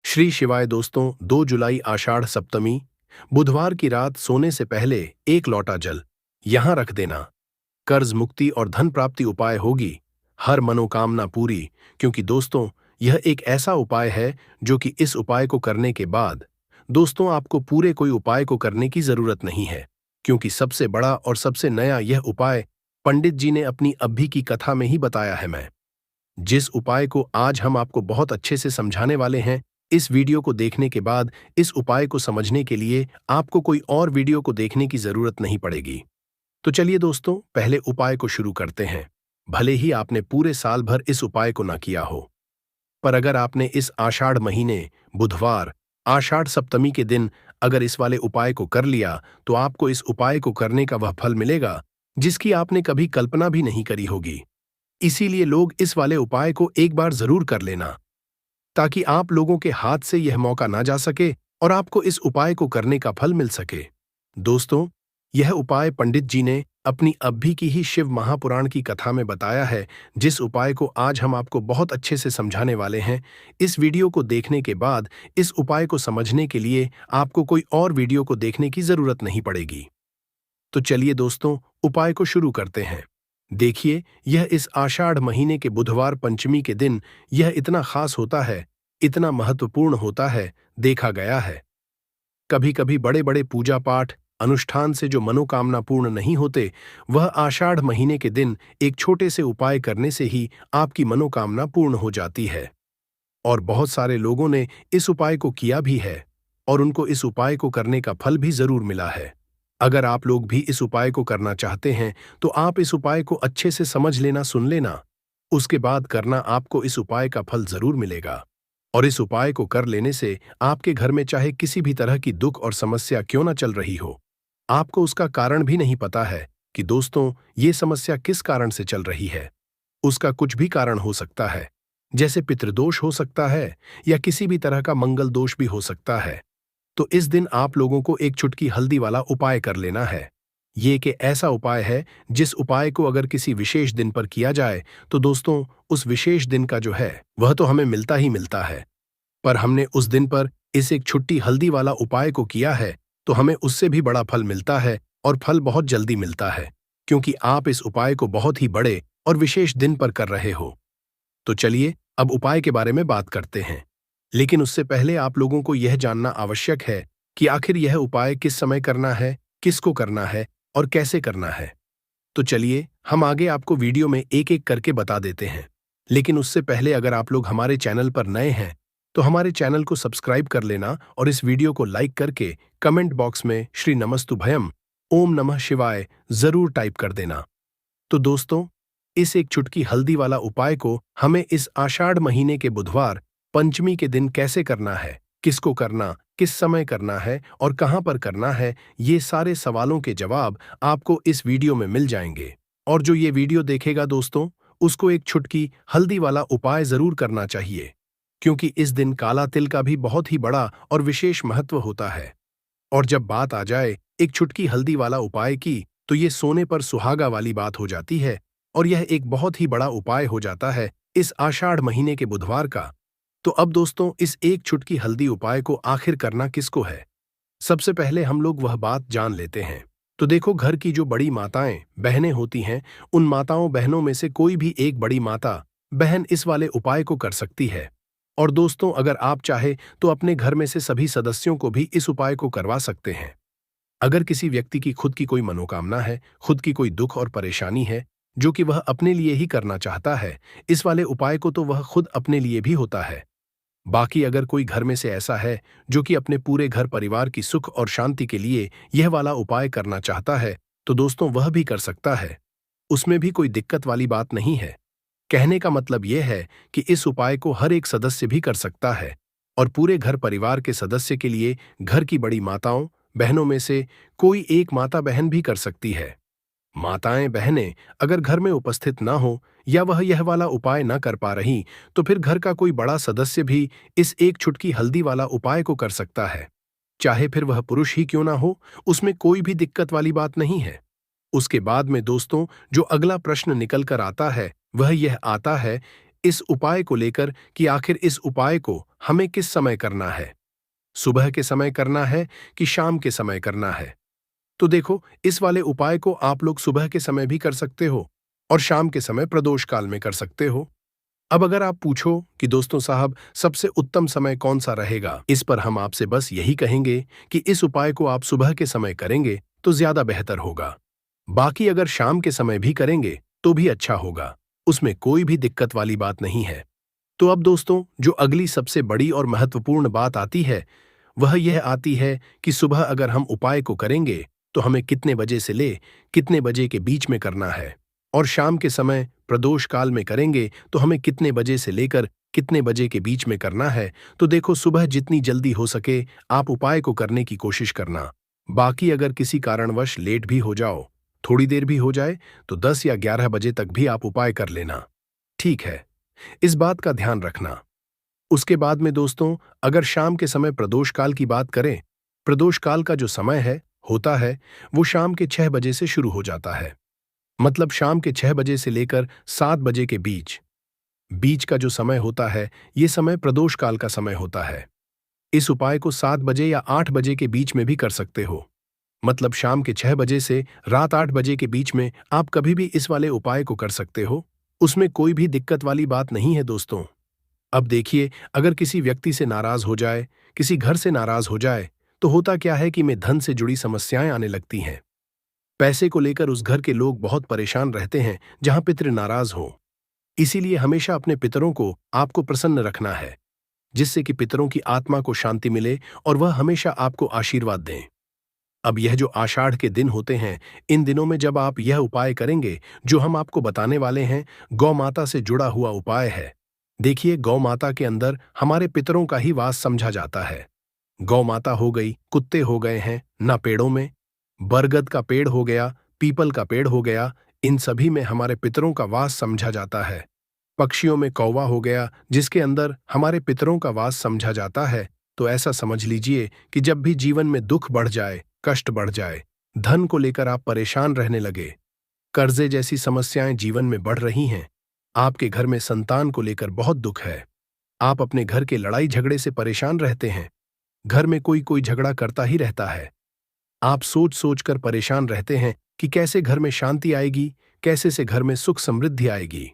श्री शिवाय दोस्तों। 2 जुलाई आषाढ़ सप्तमी बुधवार की रात सोने से पहले एक लोटा जल यहां रख देना। कर्ज मुक्ति और धन प्राप्ति उपाय होगी, हर मनोकामना पूरी। क्योंकि दोस्तों यह एक ऐसा उपाय है जो कि इस उपाय को करने के बाद दोस्तों आपको पूरे कोई उपाय को करने की जरूरत नहीं है। क्योंकि सबसे बड़ा और सबसे नया यह उपाय पंडित जी ने अपनी अभी की कथा में ही बताया है। मैं जिस उपाय को आज हम आपको बहुत अच्छे से समझाने वाले हैं, इस वीडियो को देखने के बाद इस उपाय को समझने के लिए आपको कोई और वीडियो को देखने की जरूरत नहीं पड़ेगी। तो चलिए दोस्तों, पहले उपाय को शुरू करते हैं। भले ही आपने पूरे साल भर इस उपाय को ना किया हो, पर अगर आपने इस आषाढ़ महीने बुधवार आषाढ़ सप्तमी के दिन अगर इस वाले उपाय को कर लिया, तो आपको इस उपाय को करने का वह फल मिलेगा जिसकी आपने कभी कल्पना भी नहीं करी होगी। इसीलिए लोग इस वाले उपाय को एक बार जरूर कर लेना, ताकि आप लोगों के हाथ से यह मौका ना जा सके और आपको इस उपाय को करने का फल मिल सके। दोस्तों, यह उपाय पंडित जी ने अपनी अभी की ही शिव महापुराण की कथा में बताया है, जिस उपाय को आज हम आपको बहुत अच्छे से समझाने वाले हैं। इस वीडियो को देखने के बाद इस उपाय को समझने के लिए आपको कोई और वीडियो को देखने की जरूरत नहीं पड़ेगी। तो चलिए दोस्तों, उपाय को शुरू करते हैं। देखिए, यह इस आषाढ़ महीने के बुधवार पंचमी के दिन यह इतना खास होता है, इतना महत्वपूर्ण होता है। देखा गया है कभी कभी बड़े बड़े पूजा पाठ अनुष्ठान से जो मनोकामना पूर्ण नहीं होते, वह आषाढ़ महीने के दिन एक छोटे से उपाय करने से ही आपकी मनोकामना पूर्ण हो जाती है। और बहुत सारे लोगों ने इस उपाय को किया भी है और उनको इस उपाय को करने का फल भी जरूर मिला है। अगर आप लोग भी इस उपाय को करना चाहते हैं, तो आप इस उपाय को अच्छे से समझ लेना, सुन लेना, उसके बाद करना। आपको इस उपाय का फल जरूर मिलेगा। और इस उपाय को कर लेने से आपके घर में चाहे किसी भी तरह की दुख और समस्या क्यों ना चल रही हो, आपको उसका कारण भी नहीं पता है कि दोस्तों ये समस्या किस कारण से चल रही है। उसका कुछ भी कारण हो सकता है, जैसे पितृदोष हो सकता है या किसी भी तरह का मंगल दोष भी हो सकता है। तो इस दिन आप लोगों को एक चुटकी हल्दी वाला उपाय कर लेना है। ये एक ऐसा उपाय है जिस उपाय को अगर किसी विशेष दिन पर किया जाए, तो दोस्तों उस विशेष दिन का जो है वह तो हमें मिलता ही मिलता है। पर हमने उस दिन पर इस एक छुट्टी हल्दी वाला उपाय को किया है, तो हमें उससे भी बड़ा फल मिलता है और फल बहुत जल्दी मिलता है, क्योंकि आप इस उपाय को बहुत ही बड़े और विशेष दिन पर कर रहे हो। तो चलिए अब उपाय के बारे में बात करते हैं। लेकिन उससे पहले आप लोगों को यह जानना आवश्यक है कि आखिर यह उपाय किस समय करना है, किसको करना है और कैसे करना है। तो चलिए हम आगे आपको वीडियो में एक एक करके बता देते हैं। लेकिन उससे पहले अगर आप लोग हमारे चैनल पर नए हैं, तो हमारे चैनल को सब्सक्राइब कर लेना और इस वीडियो को लाइक करके कमेंट बॉक्स में श्री नमस्तुभयम ओम नमः शिवाय जरूर टाइप कर देना। तो दोस्तों, इस एक चुटकी हल्दी वाला उपाय को हमें इस आषाढ़ महीने के बुधवार पंचमी के दिन कैसे करना है, किसको करना, किस समय करना है और कहां पर करना है, ये सारे सवालों के जवाब आपको इस वीडियो में मिल जाएंगे। और जो ये वीडियो देखेगा दोस्तों, उसको एक चुटकी हल्दी वाला उपाय जरूर करना चाहिए, क्योंकि इस दिन काला तिल का भी बहुत ही बड़ा और विशेष महत्व होता है। और जब बात आ जाए एक चुटकी हल्दी वाला उपाय की, तो ये सोने पर सुहागा वाली बात हो जाती है और यह एक बहुत ही बड़ा उपाय हो जाता है इस आषाढ़ महीने के बुधवार का। तो अब दोस्तों, इस एक चुटकी हल्दी उपाय को आखिर करना किसको है, सबसे पहले हम लोग वह बात जान लेते हैं। तो देखो, घर की जो बड़ी माताएं बहनें होती हैं, उन माताओं बहनों में से कोई भी एक बड़ी माता बहन इस वाले उपाय को कर सकती है। और दोस्तों, अगर आप चाहे तो अपने घर में से सभी सदस्यों को भी इस उपाय को करवा सकते हैं। अगर किसी व्यक्ति की खुद की कोई मनोकामना है, खुद की कोई दुख और परेशानी है जो कि वह अपने लिए ही करना चाहता है, इस वाले उपाय को तो वह खुद अपने लिए भी होता है। बाकी अगर कोई घर में से ऐसा है जो कि अपने पूरे घर परिवार की सुख और शांति के लिए यह वाला उपाय करना चाहता है, तो दोस्तों वह भी कर सकता है। उसमें भी कोई दिक्कत वाली बात नहीं है। कहने का मतलब यह है कि इस उपाय को हर एक सदस्य भी कर सकता है और पूरे घर परिवार के सदस्य के लिए घर की बड़ी माताओं बहनों में से कोई एक माता बहन भी कर सकती है। माताएं बहनें अगर घर में उपस्थित ना हो या वह यह वाला उपाय ना कर पा रही, तो फिर घर का कोई बड़ा सदस्य भी इस एक चुटकी हल्दी वाला उपाय को कर सकता है। चाहे फिर वह पुरुष ही क्यों ना हो, उसमें कोई भी दिक्कत वाली बात नहीं है। उसके बाद में दोस्तों जो अगला प्रश्न निकल कर आता है, वह यह आता है, इस उपाय को लेकर कि आखिर इस उपाय को हमें किस समय करना है, सुबह के समय करना है कि शाम के समय करना है। तो देखो, इस वाले उपाय को आप लोग सुबह के समय भी कर सकते हो और शाम के समय प्रदोष काल में कर सकते हो। अब अगर आप पूछो कि दोस्तों साहब सबसे उत्तम समय कौन सा रहेगा, इस पर हम आपसे बस यही कहेंगे कि इस उपाय को आप सुबह के समय करेंगे तो ज्यादा बेहतर होगा। बाकी अगर शाम के समय भी करेंगे तो भी अच्छा होगा, उसमें कोई भी दिक्कत वाली बात नहीं है। तो अब दोस्तों, जो अगली सबसे बड़ी और महत्वपूर्ण बात आती है वह यह आती है कि सुबह अगर हम उपाय को करेंगे तो हमें कितने बजे से ले कितने बजे के बीच में करना है, और शाम के समय प्रदोष काल में करेंगे तो हमें कितने बजे से लेकर कितने बजे के बीच में करना है। तो देखो, सुबह जितनी जल्दी हो सके आप उपाय को करने की कोशिश करना। बाकी अगर किसी कारणवश लेट भी हो जाओ, थोड़ी देर भी हो जाए, तो 10 या 11 बजे तक भी आप उपाय कर लेना, ठीक है? इस बात का ध्यान रखना। उसके बाद में दोस्तों, अगर शाम के समय प्रदोष काल की बात करें, प्रदोष काल का जो समय होता है वो शाम के 6 बजे से शुरू हो जाता है। मतलब शाम के 6 बजे से लेकर 7 बजे के बीच बीच का जो समय होता है, ये समय प्रदोष काल का समय होता है। इस उपाय को 7 बजे या 8 बजे के बीच में भी कर सकते हो। मतलब शाम के 6 बजे से रात 8 बजे के बीच में आप कभी भी इस वाले उपाय को कर सकते हो, उसमें कोई भी दिक्कत वाली बात नहीं है दोस्तों। अब देखिए, अगर किसी व्यक्ति से नाराज हो जाए, किसी घर से नाराज हो जाए, तो होता क्या है कि में धन से जुड़ी समस्याएं आने लगती हैं। पैसे को लेकर उस घर के लोग बहुत परेशान रहते हैं जहां पितृ नाराज हो। इसीलिए हमेशा अपने पितरों को आपको प्रसन्न रखना है, जिससे कि पितरों की आत्मा को शांति मिले और वह हमेशा आपको आशीर्वाद दें। अब यह जो आषाढ़ के दिन होते हैं, इन दिनों में जब आप यह उपाय करेंगे जो हम आपको बताने वाले हैं, गौ माता से जुड़ा हुआ उपाय है। देखिए, गौ माता के अंदर हमारे पितरों का ही वास समझा जाता है। गौ माता हो गई, कुत्ते हो गए हैं ना, पेड़ों में बरगद का पेड़ हो गया, पीपल का पेड़ हो गया, इन सभी में हमारे पितरों का वास समझा जाता है। पक्षियों में कौवा हो गया, जिसके अंदर हमारे पितरों का वास समझा जाता है। तो ऐसा समझ लीजिए कि जब भी जीवन में दुख बढ़ जाए, कष्ट बढ़ जाए, धन को लेकर आप परेशान रहने लगे, कर्जे जैसी समस्याएं जीवन में बढ़ रही हैं, आपके घर में संतान को लेकर बहुत दुख है, आप अपने घर के लड़ाई झगड़े से परेशान रहते हैं, घर में कोई कोई झगड़ा करता ही रहता है, आप सोच सोच कर परेशान रहते हैं कि कैसे घर में शांति आएगी, कैसे से घर में सुख समृद्धि आएगी।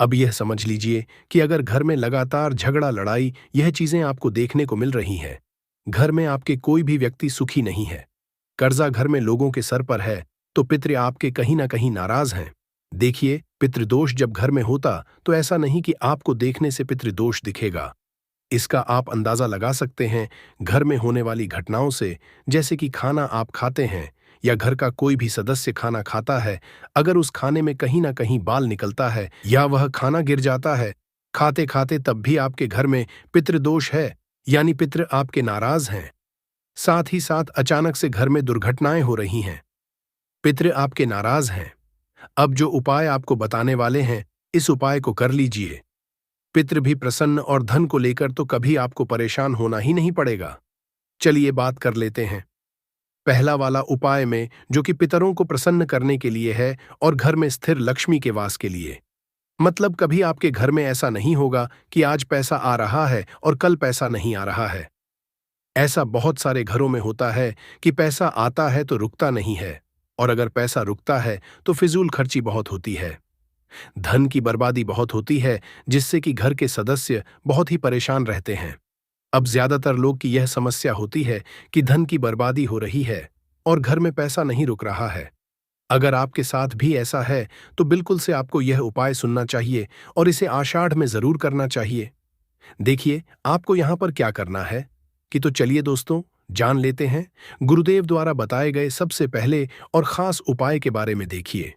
अब यह समझ लीजिए कि अगर घर में लगातार झगड़ा लड़ाई यह चीजें आपको देखने को मिल रही हैं, घर में आपके कोई भी व्यक्ति सुखी नहीं है, कर्जा घर में लोगों के सर पर है, तो पितृ आपके कहीं ना कहीं नाराज हैं। देखिए, पितृदोष जब घर में होता तो ऐसा नहीं कि आपको देखने से पितृदोष दिखेगा। इसका आप अंदाजा लगा सकते हैं घर में होने वाली घटनाओं से, जैसे कि खाना आप खाते हैं या घर का कोई भी सदस्य खाना खाता है, अगर उस खाने में कहीं ना कहीं बाल निकलता है या वह खाना गिर जाता है खाते खाते, तब भी आपके घर में पितृदोष है, यानी पितृ आपके नाराज हैं। साथ ही साथ अचानक से घर में दुर्घटनाएं हो रही हैं, पितृ आपके नाराज हैं। अब जो उपाय आपको बताने वाले हैं, इस उपाय को कर लीजिए, पितृ भी प्रसन्न और धन को लेकर तो कभी आपको परेशान होना ही नहीं पड़ेगा। चलिए बात कर लेते हैं पहला वाला उपाय में, जो कि पितरों को प्रसन्न करने के लिए है और घर में स्थिर लक्ष्मी के वास के लिए। मतलब कभी आपके घर में ऐसा नहीं होगा कि आज पैसा आ रहा है और कल पैसा नहीं आ रहा है। ऐसा बहुत सारे घरों में होता है कि पैसा आता है तो रुकता नहीं है, और अगर पैसा रुकता है तो फिजूल खर्ची बहुत होती है, धन की बर्बादी बहुत होती है, जिससे कि घर के सदस्य बहुत ही परेशान रहते हैं। अब ज्यादातर लोग की यह समस्या होती है कि धन की बर्बादी हो रही है और घर में पैसा नहीं रुक रहा है। अगर आपके साथ भी ऐसा है तो बिल्कुल से आपको यह उपाय सुनना चाहिए और इसे आषाढ़ में जरूर करना चाहिए। देखिए, आपको यहां पर क्या करना है कि तो चलिए दोस्तों, जान लेते हैं गुरुदेव द्वारा बताए गए सबसे पहले और खास उपाय के बारे में। देखिए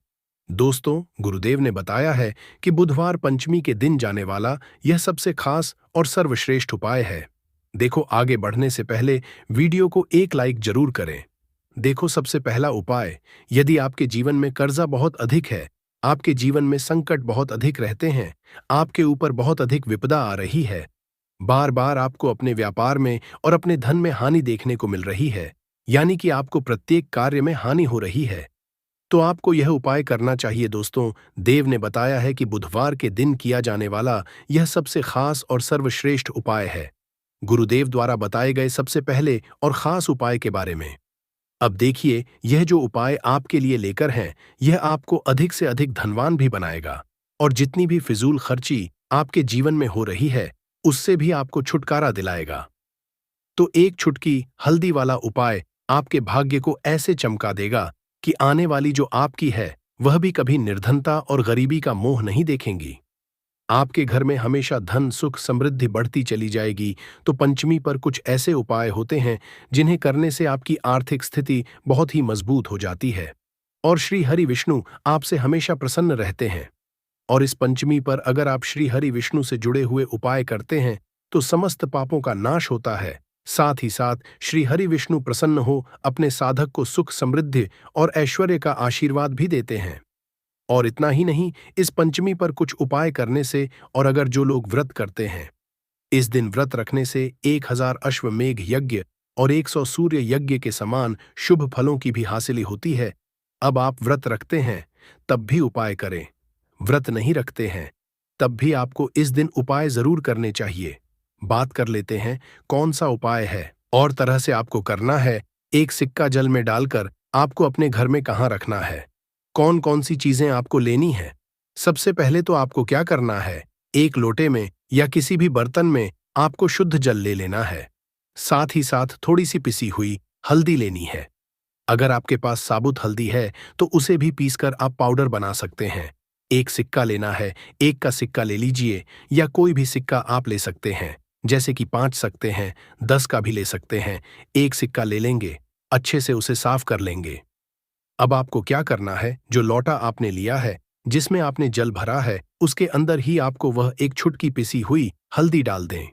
दोस्तों, गुरुदेव ने बताया है कि बुधवार पंचमी के दिन जाने वाला यह सबसे खास और सर्वश्रेष्ठ उपाय है। देखो, आगे बढ़ने से पहले वीडियो को एक लाइक जरूर करें। देखो, सबसे पहला उपाय, यदि आपके जीवन में कर्जा बहुत अधिक है, आपके जीवन में संकट बहुत अधिक रहते हैं, आपके ऊपर बहुत अधिक विपदा आ रही है, बार बार आपको अपने व्यापार में और अपने धन में हानि देखने को मिल रही है, यानी कि आपको प्रत्येक कार्य में हानि हो रही है, तो आपको यह उपाय करना चाहिए दोस्तों। देव ने बताया है कि बुधवार के दिन किया जाने वाला यह सबसे खास और सर्वश्रेष्ठ उपाय है, गुरुदेव द्वारा बताए गए सबसे पहले और खास उपाय के बारे में। अब देखिए, यह जो उपाय आपके लिए लेकर हैं, यह आपको अधिक से अधिक धनवान भी बनाएगा और जितनी भी फिजूल खर्ची आपके जीवन में हो रही है, उससे भी आपको छुटकारा दिलाएगा। तो एक छुटकी हल्दी वाला उपाय आपके भाग्य को ऐसे चमका देगा कि आने वाली जो आपकी है, वह भी कभी निर्धनता और गरीबी का मोह नहीं देखेंगी। आपके घर में हमेशा धन सुख समृद्धि बढ़ती चली जाएगी। तो पंचमी पर कुछ ऐसे उपाय होते हैं जिन्हें करने से आपकी आर्थिक स्थिति बहुत ही मजबूत हो जाती है और श्री हरि विष्णु आपसे हमेशा प्रसन्न रहते हैं। और इस पंचमी पर अगर आप श्री हरि विष्णु से जुड़े हुए उपाय करते हैं तो समस्त पापों का नाश होता है। साथ ही साथ श्री हरि विष्णु प्रसन्न हो अपने साधक को सुख समृद्धि और ऐश्वर्य का आशीर्वाद भी देते हैं। और इतना ही नहीं, इस पंचमी पर कुछ उपाय करने से और अगर जो लोग व्रत करते हैं, इस दिन व्रत रखने से 1000 अश्वमेघ यज्ञ और 100 सूर्य यज्ञ के समान शुभ फलों की भी हासिली होती है। अब आप व्रत रखते हैं तब भी उपाय करें, व्रत नहीं रखते हैं तब भी आपको इस दिन उपाय जरूर करने चाहिए। बात कर लेते हैं कौन सा उपाय है और तरह से आपको करना है। एक सिक्का जल में डालकर आपको अपने घर में कहाँ रखना है, कौन कौन सी चीजें आपको लेनी है। सबसे पहले तो आपको क्या करना है, एक लोटे में या किसी भी बर्तन में आपको शुद्ध जल ले लेना है। साथ ही साथ थोड़ी सी पिसी हुई हल्दी लेनी है। अगर आपके पास साबुत हल्दी है तो उसे भी पीसकर आप पाउडर बना सकते हैं। एक सिक्का लेना है, एक का सिक्का ले लीजिए या कोई भी सिक्का आप ले सकते हैं, जैसे कि 5 सकते हैं, 10 का भी ले सकते हैं। एक सिक्का ले लेंगे, अच्छे से उसे साफ कर लेंगे। अब आपको क्या करना है, जो लोटा आपने लिया है जिसमें आपने जल भरा है, उसके अंदर ही आपको वह एक छुटकी पिसी हुई हल्दी डाल दें।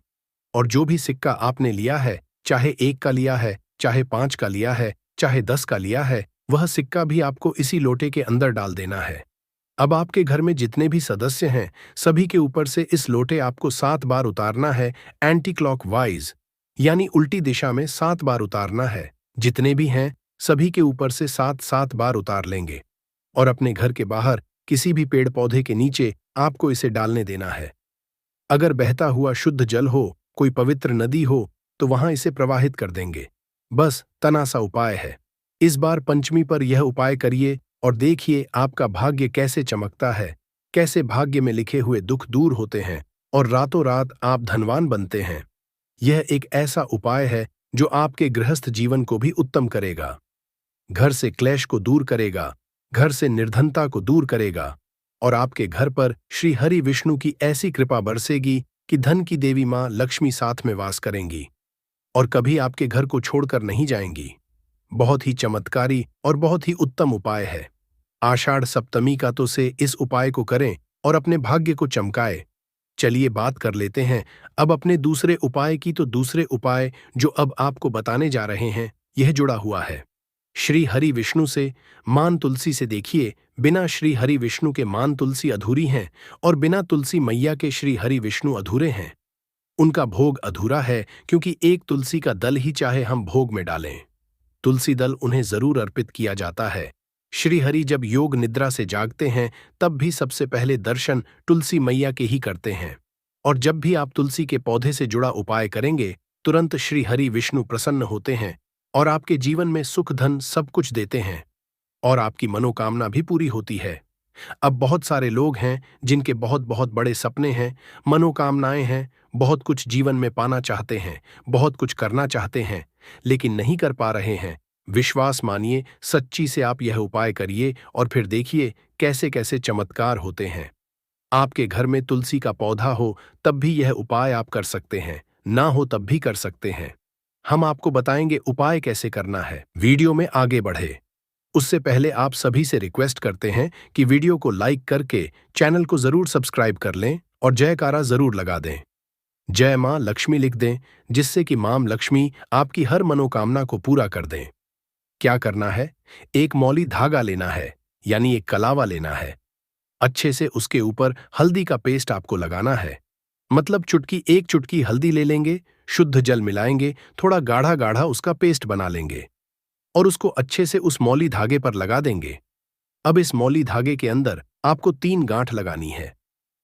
और जो भी सिक्का आपने लिया है, चाहे 1 का लिया है, चाहे 5 का लिया है, चाहे 10 का लिया है, वह सिक्का भी आपको इसी लोटे के अंदर डाल देना है। अब आपके घर में जितने भी सदस्य हैं, सभी के ऊपर से इस लोटे आपको 7 बार उतारना है, एंटी क्लॉकवाइज, यानी उल्टी दिशा में 7 बार उतारना है। जितने भी हैं सभी के ऊपर से 7-7 बार उतार लेंगे और अपने घर के बाहर किसी भी पेड़ पौधे के नीचे आपको इसे डालने देना है। अगर बहता हुआ शुद्ध जल हो, कोई पवित्र नदी हो, तो वहां इसे प्रवाहित कर देंगे। बस तना सा उपाय है। इस बार पंचमी पर यह उपाय करिए और देखिए आपका भाग्य कैसे चमकता है, कैसे भाग्य में लिखे हुए दुख दूर होते हैं और रातों रात आप धनवान बनते हैं। यह एक ऐसा उपाय है जो आपके गृहस्थ जीवन को भी उत्तम करेगा, घर से क्लेश को दूर करेगा, घर से निर्धनता को दूर करेगा और आपके घर पर श्री हरि विष्णु की ऐसी कृपा बरसेगी कि धन की देवी मां लक्ष्मी साथ में वास करेंगी और कभी आपके घर को छोड़कर नहीं जाएंगी। बहुत ही चमत्कारी और बहुत ही उत्तम उपाय है। आषाढ़ सप्तमी का तो से इस उपाय को करें और अपने भाग्य को चमकाए। चलिए बात कर लेते हैं अब अपने दूसरे उपाय की। तो दूसरे उपाय जो अब आपको बताने जा रहे हैं, यह जुड़ा हुआ है श्री हरि विष्णु से। मान तुलसी से देखिए, बिना श्री हरि विष्णु के मान तुलसी अधूरी हैं और बिना तुलसी मैया के श्री हरि विष्णु अधूरे हैं। उनका भोग अधूरा है क्योंकि एक तुलसी का दल ही चाहे हम भोग में डालें, तुलसी दल उन्हें जरूर अर्पित किया जाता है। श्री हरि जब योग निद्रा से जागते हैं तब भी सबसे पहले दर्शन तुलसी मैया के ही करते हैं। और जब भी आप तुलसी के पौधे से जुड़ा उपाय करेंगे, तुरंत श्री हरि विष्णु प्रसन्न होते हैं और आपके जीवन में सुख धन सब कुछ देते हैं और आपकी मनोकामना भी पूरी होती है। अब बहुत सारे लोग हैं जिनके बहुत बहुत बड़े सपने हैं, मनोकामनाएं हैं, बहुत कुछ जीवन में पाना चाहते हैं, बहुत कुछ करना चाहते हैं, लेकिन नहीं कर पा रहे हैं। विश्वास मानिए, सच्ची से आप यह उपाय करिए और फिर देखिए कैसे कैसे चमत्कार होते हैं। आपके घर में तुलसी का पौधा हो तब भी यह उपाय आप कर सकते हैं, ना हो तब भी कर सकते हैं। हम आपको बताएंगे उपाय कैसे करना है। वीडियो में आगे बढ़े उससे पहले आप सभी से रिक्वेस्ट करते हैं कि वीडियो को लाइक करके चैनल को जरूर सब्सक्राइब कर लें और जयकारा जरूर लगा दें। जय मां लक्ष्मी लिख दें, जिससे कि मां लक्ष्मी आपकी हर मनोकामना को पूरा कर दें। क्या करना है, एक मौली धागा लेना है, यानी एक कलावा लेना है। अच्छे से उसके ऊपर हल्दी का पेस्ट आपको लगाना है, मतलब एक चुटकी हल्दी ले लेंगे, शुद्ध जल मिलाएंगे, थोड़ा गाढ़ा गाढ़ा उसका पेस्ट बना लेंगे और उसको अच्छे से उस मौली धागे पर लगा देंगे। अब इस मौली धागे के अंदर आपको 3 गांठ लगानी है।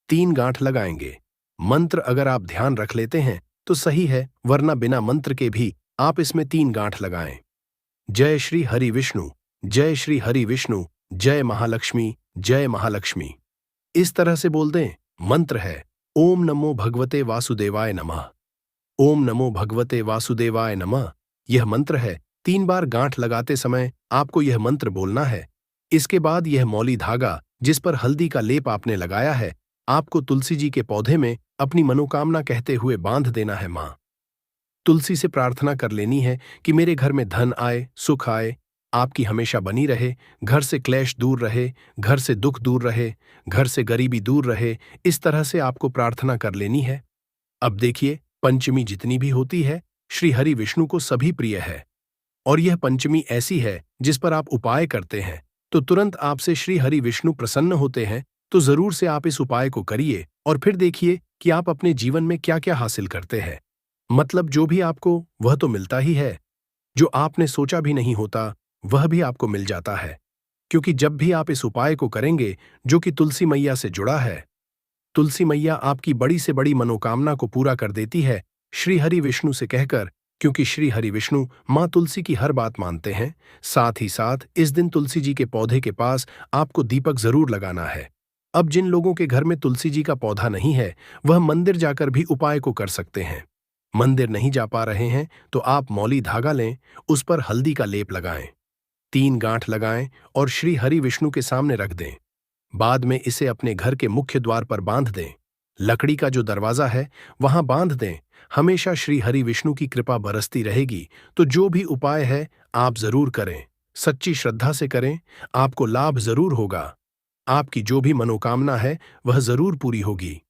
3 गांठ लगाएंगे। मंत्र अगर आप ध्यान रख लेते हैं तो सही है, वरना बिना मंत्र के भी आप इसमें 3 गांठ लगाएं। जय श्री हरि विष्णु, जय श्री हरि विष्णु, जय महालक्ष्मी, जय महालक्ष्मी। इस तरह से बोल दें। मंत्र है ओम नमो भगवते वासुदेवाय नमः। ओम नमो भगवते वासुदेवाय नमः। यह मंत्र है। 3 बार गांठ लगाते समय आपको यह मंत्र बोलना है। इसके बाद यह मौली धागा जिस पर हल्दी का लेप आपने लगाया है, आपको तुलसी जी के पौधे में अपनी मनोकामना कहते हुए बांध देना है। मां तुलसी से प्रार्थना कर लेनी है कि मेरे घर में धन आए, सुख आए, आपकी हमेशा बनी रहे, घर से क्लेश दूर रहे, घर से दुख दूर रहे, घर से गरीबी दूर रहे। इस तरह से आपको प्रार्थना कर लेनी है। अब देखिए, पंचमी जितनी भी होती है, श्री हरि विष्णु को सभी प्रिय है। और यह पंचमी ऐसी है जिस पर आप उपाय करते हैं तो तुरंत आपसे श्री हरि विष्णु प्रसन्न होते हैं। तो जरूर से आप इस उपाय को करिए और फिर देखिए कि आप अपने जीवन में क्या क्या हासिल करते हैं। मतलब जो भी आपको वह तो मिलता ही है, जो आपने सोचा भी नहीं होता वह भी आपको मिल जाता है। क्योंकि जब भी आप इस उपाय को करेंगे जो कि तुलसी मैया से जुड़ा है, तुलसी मैया आपकी बड़ी से बड़ी मनोकामना को पूरा कर देती है श्री हरि विष्णु से कहकर। क्योंकि श्री हरि विष्णु मां तुलसी की हर बात मानते हैं। साथ ही साथ इस दिन तुलसी जी के पौधे के पास आपको दीपक जरूर लगाना है। अब जिन लोगों के घर में तुलसी जी का पौधा नहीं है, वह मंदिर जाकर भी उपाय को कर सकते हैं। मंदिर नहीं जा पा रहे हैं तो आप मौली धागा लें, उस पर हल्दी का लेप लगाएं, 3 गांठ लगाएं और श्री हरि विष्णु के सामने रख दें। बाद में इसे अपने घर के मुख्य द्वार पर बांध दें। लकड़ी का जो दरवाजा है वहां बांध दें। हमेशा श्री हरि विष्णु की कृपा बरसती रहेगी। तो जो भी उपाय है आप जरूर करें, सच्ची श्रद्धा से करें, आपको लाभ जरूर होगा। आपकी जो भी मनोकामना है वह जरूर पूरी होगी।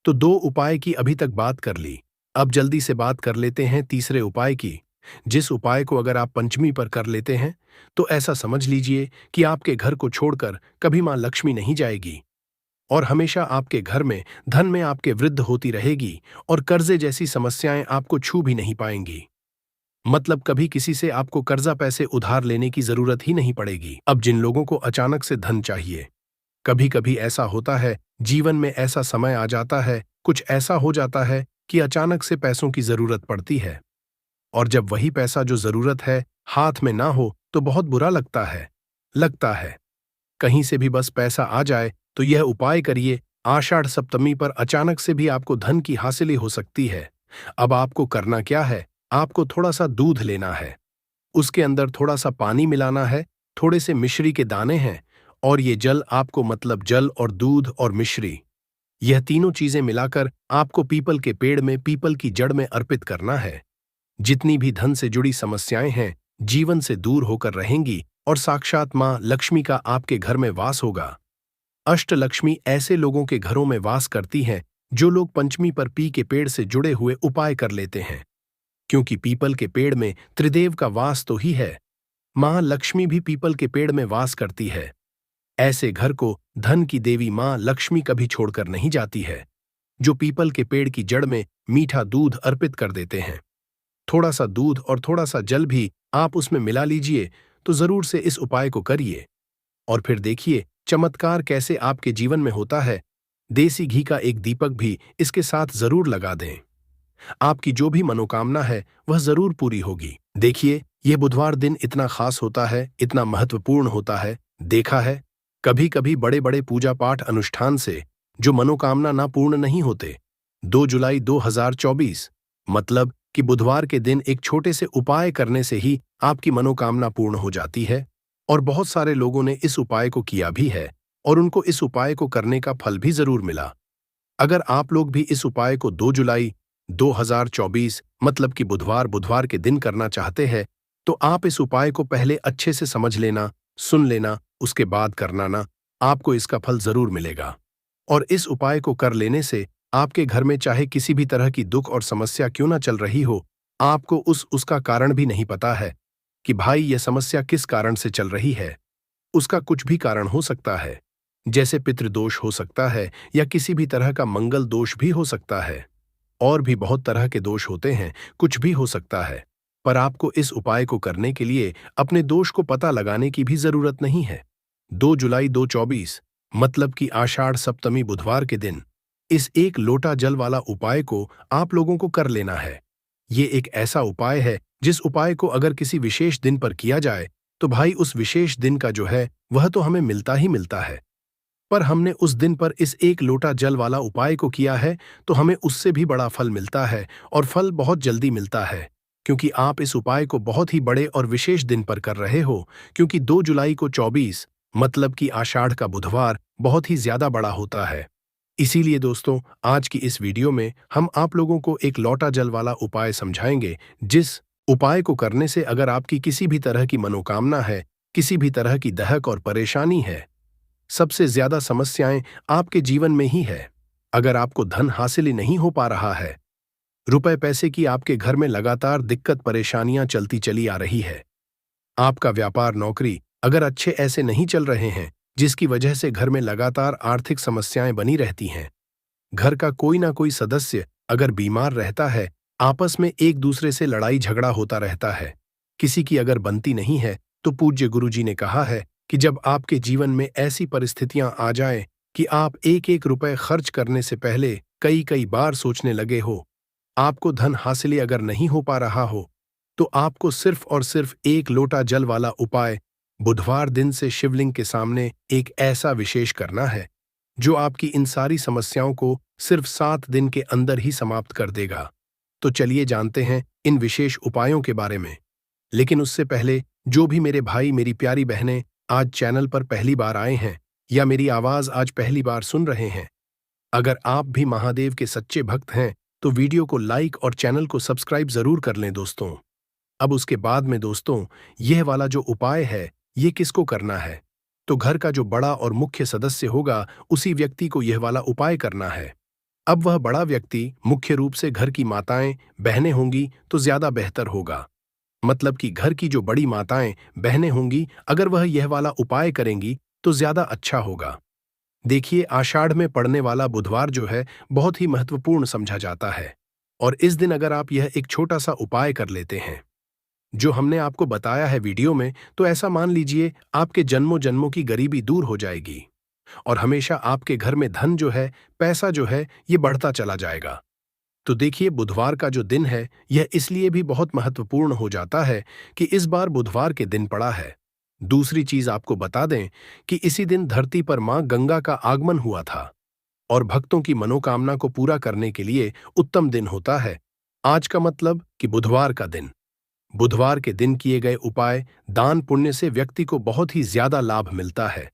तो 2 उपाय की अभी तक बात कर ली। अब जल्दी से बात कर लेते हैं तीसरे उपाय की, जिस उपाय को अगर आप पंचमी पर कर लेते हैं तो ऐसा समझ लीजिए कि आपके घर को छोड़कर कभी मां लक्ष्मी नहीं जाएगी और हमेशा आपके घर में धन में आपके वृद्धि होती रहेगी और कर्जे जैसी समस्याएं आपको छू भी नहीं पाएंगी। मतलब कभी किसी से आपको कर्जा पैसे उधार लेने की जरूरत ही नहीं पड़ेगी। अब जिन लोगों को अचानक से धन चाहिए, कभी कभी ऐसा होता है जीवन में ऐसा समय आ जाता है, कुछ ऐसा हो जाता है कि अचानक से पैसों की जरूरत पड़ती है और जब वही पैसा जो जरूरत है हाथ में ना हो तो बहुत बुरा लगता है कहीं से भी बस पैसा आ जाए। तो यह उपाय करिए। आषाढ़ सप्तमी पर अचानक से भी आपको धन की हासिली हो सकती है। अब आपको करना क्या है, आपको थोड़ा सा दूध लेना है, उसके अंदर थोड़ा सा पानी मिलाना है, थोड़े से मिश्री के दाने हैं और ये जल आपको, मतलब जल और दूध और मिश्री, यह तीनों चीजें मिलाकर आपको पीपल के पेड़ में, पीपल की जड़ में अर्पित करना है। जितनी भी धन से जुड़ी समस्याएं हैं जीवन से दूर होकर रहेंगी और साक्षात मां लक्ष्मी का आपके घर में वास होगा। अष्टलक्ष्मी ऐसे लोगों के घरों में वास करती हैं जो लोग पंचमी पर पी के पेड़ से जुड़े हुए उपाय कर लेते हैं। क्योंकि पीपल के पेड़ में त्रिदेव का वास तो ही है, मां लक्ष्मी भी पीपल के पेड़ में वास करती है। ऐसे घर को धन की देवी मां लक्ष्मी कभी छोड़कर नहीं जाती है। जो पीपल के पेड़ की जड़ में मीठा दूध अर्पित कर देते हैं, थोड़ा सा दूध और थोड़ा सा जल भी आप उसमें मिला लीजिए। तो जरूर से इस उपाय को करिए और फिर देखिए चमत्कार कैसे आपके जीवन में होता है। देसी घी का एक दीपक भी इसके साथ जरूर लगा दें। आपकी जो भी मनोकामना है वह जरूर पूरी होगी। देखिए, यह बुधवार दिन इतना खास होता है, इतना महत्वपूर्ण होता है। देखा है कभी कभी बड़े बड़े पूजा पाठ अनुष्ठान से जो मनोकामना ना पूर्ण नहीं होते। 2 जुलाई 2024 मतलब कि बुधवार के दिन एक छोटे से उपाय करने से ही आपकी मनोकामना पूर्ण हो जाती है। और बहुत सारे लोगों ने इस उपाय को किया भी है और उनको इस उपाय को करने का फल भी जरूर मिला। अगर आप लोग भी इस उपाय को 2 जुलाई 2024 मतलब कि बुधवार के दिन करना चाहते हैं तो आप इस उपाय को पहले अच्छे से समझ लेना, सुन लेना, उसके बाद करना ना, आपको इसका फल जरूर मिलेगा। और इस उपाय को कर लेने से आपके घर में चाहे किसी भी तरह की दुख और समस्या क्यों ना चल रही हो, आपको उसका कारण भी नहीं पता है कि भाई यह समस्या किस कारण से चल रही है। उसका कुछ भी कारण हो सकता है, जैसे पितृदोष हो सकता है या किसी भी तरह का मंगल दोष भी हो सकता है, और भी बहुत तरह के दोष होते हैं, कुछ भी हो सकता है। पर आपको इस उपाय को करने के लिए अपने दोष को पता लगाने की भी जरूरत नहीं है। 2 जुलाई 2024 मतलब कि आषाढ़ सप्तमी बुधवार के दिन इस एक लोटा जल वाला उपाय को आप लोगों को कर लेना है। ये एक ऐसा उपाय है जिस उपाय को अगर किसी विशेष दिन पर किया जाए तो भाई उस विशेष दिन का जो है वह तो हमें मिलता ही मिलता है। पर हमने उस दिन पर इस एक लोटा जल वाला उपाय को किया है तो हमें उससे भी बड़ा फल मिलता है और फल बहुत जल्दी मिलता है, क्योंकि आप इस उपाय को बहुत ही बड़े और विशेष दिन पर कर रहे हो, क्योंकि 2 जुलाई को 24 मतलब कि आषाढ़ का बुधवार बहुत ही ज्यादा बड़ा होता है। इसीलिए दोस्तों, आज की इस वीडियो में हम आप लोगों को एक लोटा जल वाला उपाय समझाएंगे, जिस उपाय को करने से अगर आपकी किसी भी तरह की मनोकामना है, किसी भी तरह की दहक और परेशानी है, सबसे ज्यादा समस्याएं आपके जीवन में ही है। अगर आपको धन हासिल ही नहीं हो पा रहा है, रुपए पैसे की आपके घर में लगातार दिक्कत परेशानियां चलती चली आ रही है, आपका व्यापार नौकरी अगर अच्छे ऐसे नहीं चल रहे हैं जिसकी वजह से घर में लगातार आर्थिक समस्याएं बनी रहती हैं, घर का कोई ना कोई सदस्य अगर बीमार रहता है, आपस में एक दूसरे से लड़ाई झगड़ा होता रहता है, किसी की अगर बनती नहीं है, तो पूज्य गुरुजी ने कहा है कि जब आपके जीवन में ऐसी परिस्थितियां आ जाएं कि आप एक एक रुपए खर्च करने से पहले कई कई बार सोचने लगे हो, आपको धन हासिल अगर नहीं हो पा रहा हो, तो आपको सिर्फ और सिर्फ एक लोटा जल वाला उपाय बुधवार दिन से शिवलिंग के सामने एक ऐसा विशेष करना है जो आपकी इन सारी समस्याओं को सिर्फ 7 दिन के अंदर ही समाप्त कर देगा। तो चलिए जानते हैं इन विशेष उपायों के बारे में। लेकिन उससे पहले जो भी मेरे भाई मेरी प्यारी बहनें आज चैनल पर पहली बार आए हैं या मेरी आवाज आज पहली बार सुन रहे हैं, अगर आप भी महादेव के सच्चे भक्त हैं तो वीडियो को लाइक और चैनल को सब्सक्राइब जरूर कर लें दोस्तों। अब उसके बाद में दोस्तों, यह वाला जो उपाय है ये किसको करना है, तो घर का जो बड़ा और मुख्य सदस्य होगा उसी व्यक्ति को यह वाला उपाय करना है। अब वह बड़ा व्यक्ति मुख्य रूप से घर की माताएं बहनें होंगी तो ज्यादा बेहतर होगा। मतलब कि घर की जो बड़ी माताएं बहनें होंगी, अगर वह यह वाला उपाय करेंगी तो ज्यादा अच्छा होगा। देखिए, आषाढ़ में पड़ने वाला बुधवार जो है बहुत ही महत्वपूर्ण समझा जाता है, और इस दिन अगर आप यह एक छोटा सा उपाय कर लेते हैं जो हमने आपको बताया है वीडियो में, तो ऐसा मान लीजिए आपके जन्मों जन्मों की गरीबी दूर हो जाएगी और हमेशा आपके घर में धन जो है, पैसा जो है, ये बढ़ता चला जाएगा। तो देखिए, बुधवार का जो दिन है यह इसलिए भी बहुत महत्वपूर्ण हो जाता है कि इस बार बुधवार के दिन पड़ा है। दूसरी चीज आपको बता दें कि इसी दिन धरती पर मां गंगा का आगमन हुआ था और भक्तों की मनोकामना को पूरा करने के लिए उत्तम दिन होता है आज का, मतलब कि बुधवार का दिन। बुधवार के दिन किए गए उपाय दान पुण्य से व्यक्ति को बहुत ही ज्यादा लाभ मिलता है।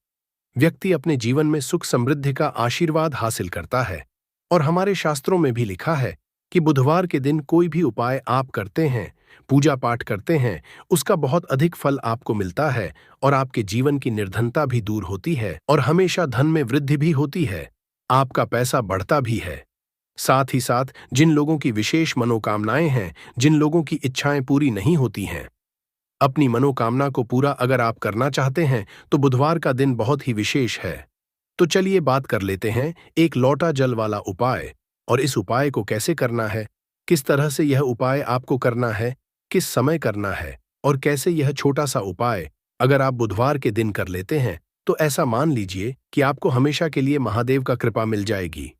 व्यक्ति अपने जीवन में सुख समृद्धि का आशीर्वाद हासिल करता है, और हमारे शास्त्रों में भी लिखा है कि बुधवार के दिन कोई भी उपाय आप करते हैं, पूजा पाठ करते हैं, उसका बहुत अधिक फल आपको मिलता है और आपके जीवन की निर्धनता भी दूर होती है और हमेशा धन में वृद्धि भी होती है, आपका पैसा बढ़ता भी है। साथ ही साथ जिन लोगों की विशेष मनोकामनाएं हैं, जिन लोगों की इच्छाएं पूरी नहीं होती हैं, अपनी मनोकामना को पूरा अगर आप करना चाहते हैं तो बुधवार का दिन बहुत ही विशेष है। तो चलिए बात कर लेते हैं एक लोटा जल वाला उपाय, और इस उपाय को कैसे करना है, किस तरह से यह उपाय आपको करना है, किस समय करना है, और कैसे यह छोटा सा उपाय अगर आप बुधवार के दिन कर लेते हैं तो ऐसा मान लीजिए कि आपको हमेशा के लिए महादेव का कृपा मिल जाएगी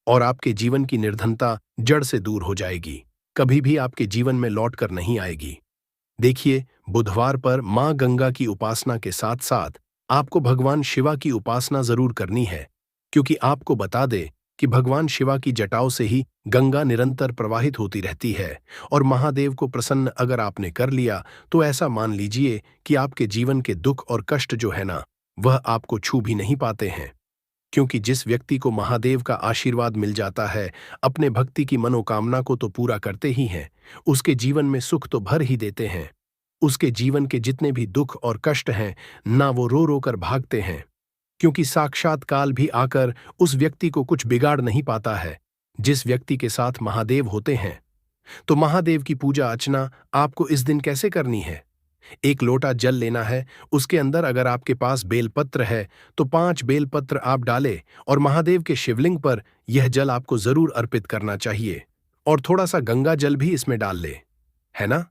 और आपके जीवन की निर्धनता जड़ से दूर हो जाएगी, कभी भी आपके जीवन में लौट कर नहीं आएगी। देखिए, बुधवार पर मां गंगा की उपासना के साथ साथ आपको भगवान शिवा की उपासना जरूर करनी है, क्योंकि आपको बता दे कि भगवान शिवा की जटाओं से ही गंगा निरंतर प्रवाहित होती रहती है, और महादेव को प्रसन्न अगर आपने कर लिया तो ऐसा मान लीजिए कि आपके जीवन के दुख और कष्ट जो है ना, वह आपको छू भी नहीं पाते हैं। क्योंकि जिस व्यक्ति को महादेव का आशीर्वाद मिल जाता है, अपने भक्ति की मनोकामना को तो पूरा करते ही हैं, उसके जीवन में सुख तो भर ही देते हैं। उसके जीवन के जितने भी दुख और कष्ट हैं ना, वो रो रो कर भागते हैं, क्योंकि साक्षात काल भी आकर उस व्यक्ति को कुछ बिगाड़ नहीं पाता है। जिस व्यक्ति के साथ महादेव होते हैं, तो महादेव की पूजा अर्चना आपको इस दिन कैसे करनी है। एक लोटा जल लेना है, उसके अंदर अगर आपके पास बेलपत्र है तो 5 बेलपत्र आप डालें और महादेव के शिवलिंग पर यह जल आपको जरूर अर्पित करना चाहिए, और थोड़ा सा गंगा जल भी इसमें डाल ले, है ना।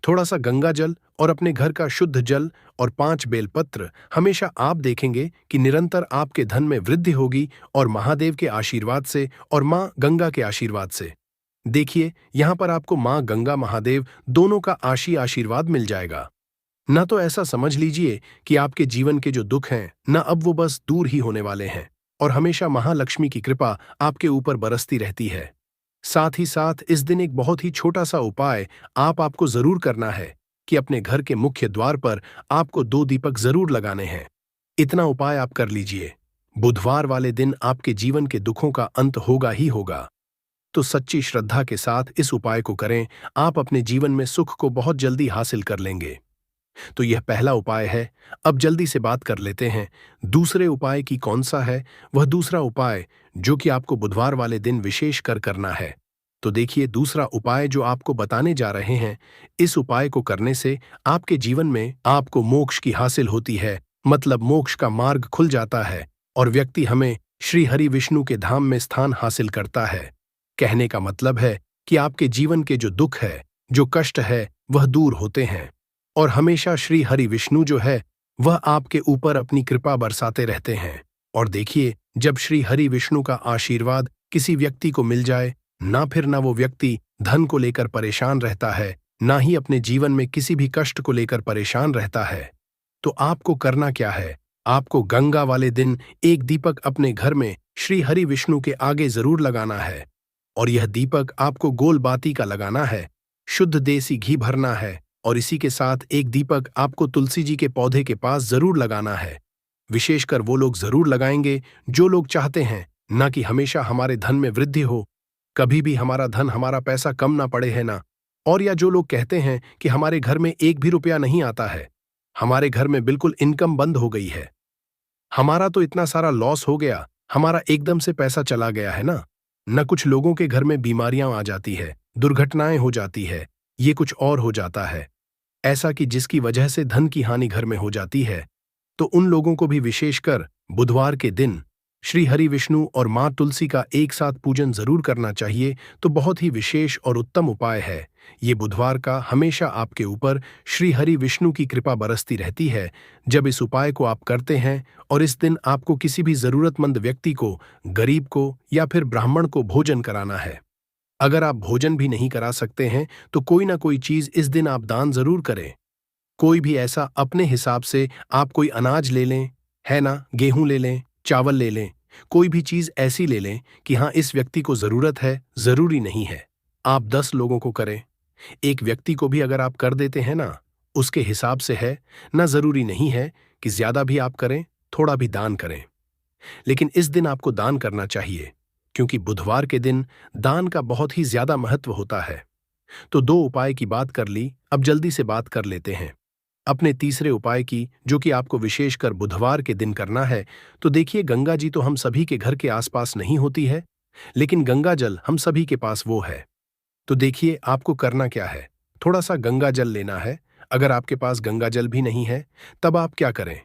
थोड़ा सा गंगा जल और अपने घर का शुद्ध जल और 5 बेलपत्र, हमेशा आप देखेंगे कि निरंतर आपके धन में वृद्धि होगी, और महादेव के आशीर्वाद से और माँ गंगा के आशीर्वाद से। देखिए, यहाँ पर आपको माँ गंगा महादेव दोनों का आशीर्वाद मिल जाएगा। न तो ऐसा समझ लीजिए कि आपके जीवन के जो दुख हैं न अब वो बस दूर ही होने वाले हैं, और हमेशा महालक्ष्मी की कृपा आपके ऊपर बरसती रहती है। साथ ही साथ इस दिन एक बहुत ही छोटा सा उपाय आपको जरूर करना है कि अपने घर के मुख्य द्वार पर आपको 2 दीपक जरूर लगाने हैं। इतना उपाय आप कर लीजिए। बुधवार वाले दिन आपके जीवन के दुखों का अंत होगा ही होगा। तो सच्ची श्रद्धा के साथ इस उपाय को करें, आप अपने जीवन में सुख को बहुत जल्दी हासिल कर लेंगे। तो यह पहला उपाय है। अब जल्दी से बात कर लेते हैं दूसरे उपाय की। कौन सा है वह दूसरा उपाय जो कि आपको बुधवार वाले दिन विशेष कर करना है? तो देखिए, दूसरा उपाय जो आपको बताने जा रहे हैं, इस उपाय को करने से आपके जीवन में आपको मोक्ष की हासिल होती है, मतलब मोक्ष का मार्ग खुल जाता है और व्यक्ति हमें श्री हरि विष्णु के धाम में स्थान हासिल करता है। कहने का मतलब है कि आपके जीवन के जो दुख है, जो कष्ट है, वह दूर होते हैं, और हमेशा श्री हरि विष्णु जो है वह आपके ऊपर अपनी कृपा बरसाते रहते हैं। और देखिए, जब श्री हरि विष्णु का आशीर्वाद किसी व्यक्ति को मिल जाए, ना वो व्यक्ति धन को लेकर परेशान रहता है, ना ही अपने जीवन में किसी भी कष्ट को लेकर परेशान रहता है। तो आपको करना क्या है? आपको गंगा वाले दिन एक दीपक अपने घर में श्री हरि विष्णु के आगे जरूर लगाना है, और यह दीपक आपको गोल बाती का लगाना है, शुद्ध देसी घी भरना है, और इसी के साथ एक दीपक आपको तुलसी जी के पौधे के पास जरूर लगाना है। विशेषकर वो लोग जरूर लगाएंगे जो लोग चाहते हैं ना कि हमेशा हमारे धन में वृद्धि हो, कभी भी हमारा धन, हमारा पैसा कम ना पड़े, है ना। और या जो लोग कहते हैं कि हमारे घर में 1 भी रुपया नहीं आता है, हमारे घर में बिल्कुल इनकम बंद हो गई है, हमारा तो इतना सारा लॉस हो गया, हमारा एकदम से पैसा चला गया है ना। न कुछ लोगों के घर में बीमारियां आ जाती है, दुर्घटनाएं हो जाती है, ये कुछ और हो जाता है, ऐसा कि जिसकी वजह से धन की हानि घर में हो जाती है। तो उन लोगों को भी विशेषकर बुधवार के दिन श्री हरि विष्णु और मां तुलसी का एक साथ पूजन जरूर करना चाहिए। तो बहुत ही विशेष और उत्तम उपाय है ये बुधवार का। हमेशा आपके ऊपर श्री हरि विष्णु की कृपा बरसती रहती है जब इस उपाय को आप करते हैं, और इस दिन आपको किसी भी जरूरतमंद व्यक्ति को, गरीब को या फिर ब्राह्मण को भोजन कराना है। अगर आप भोजन भी नहीं करा सकते हैं तो कोई ना कोई चीज इस दिन आप दान जरूर करें। कोई भी ऐसा अपने हिसाब से आप कोई अनाज ले लें, है ना, गेहूं ले लें, चावल ले लें, कोई भी चीज ऐसी ले लें कि हाँ इस व्यक्ति को जरूरत है। जरूरी नहीं है आप 10 लोगों को करें, एक व्यक्ति को भी अगर आप कर देते हैं ना, उसके हिसाब से है ना। जरूरी नहीं है कि ज्यादा भी आप करें, थोड़ा भी दान करें, लेकिन इस दिन आपको दान करना चाहिए क्योंकि बुधवार के दिन दान का बहुत ही ज्यादा महत्व होता है। तो 2 उपाय की बात कर ली, अब जल्दी से बात कर लेते हैं अपने तीसरे उपाय की, जो कि आपको विशेषकर बुधवार के दिन करना है। तो देखिए, गंगा जी तो हम सभी के घर के आसपास नहीं होती है, लेकिन गंगा जल हम सभी के पास वो है। तो देखिए, आपको करना क्या है, थोड़ा सा गंगा जल लेना है। अगर आपके पास गंगा जल भी नहीं है तब आप क्या करें,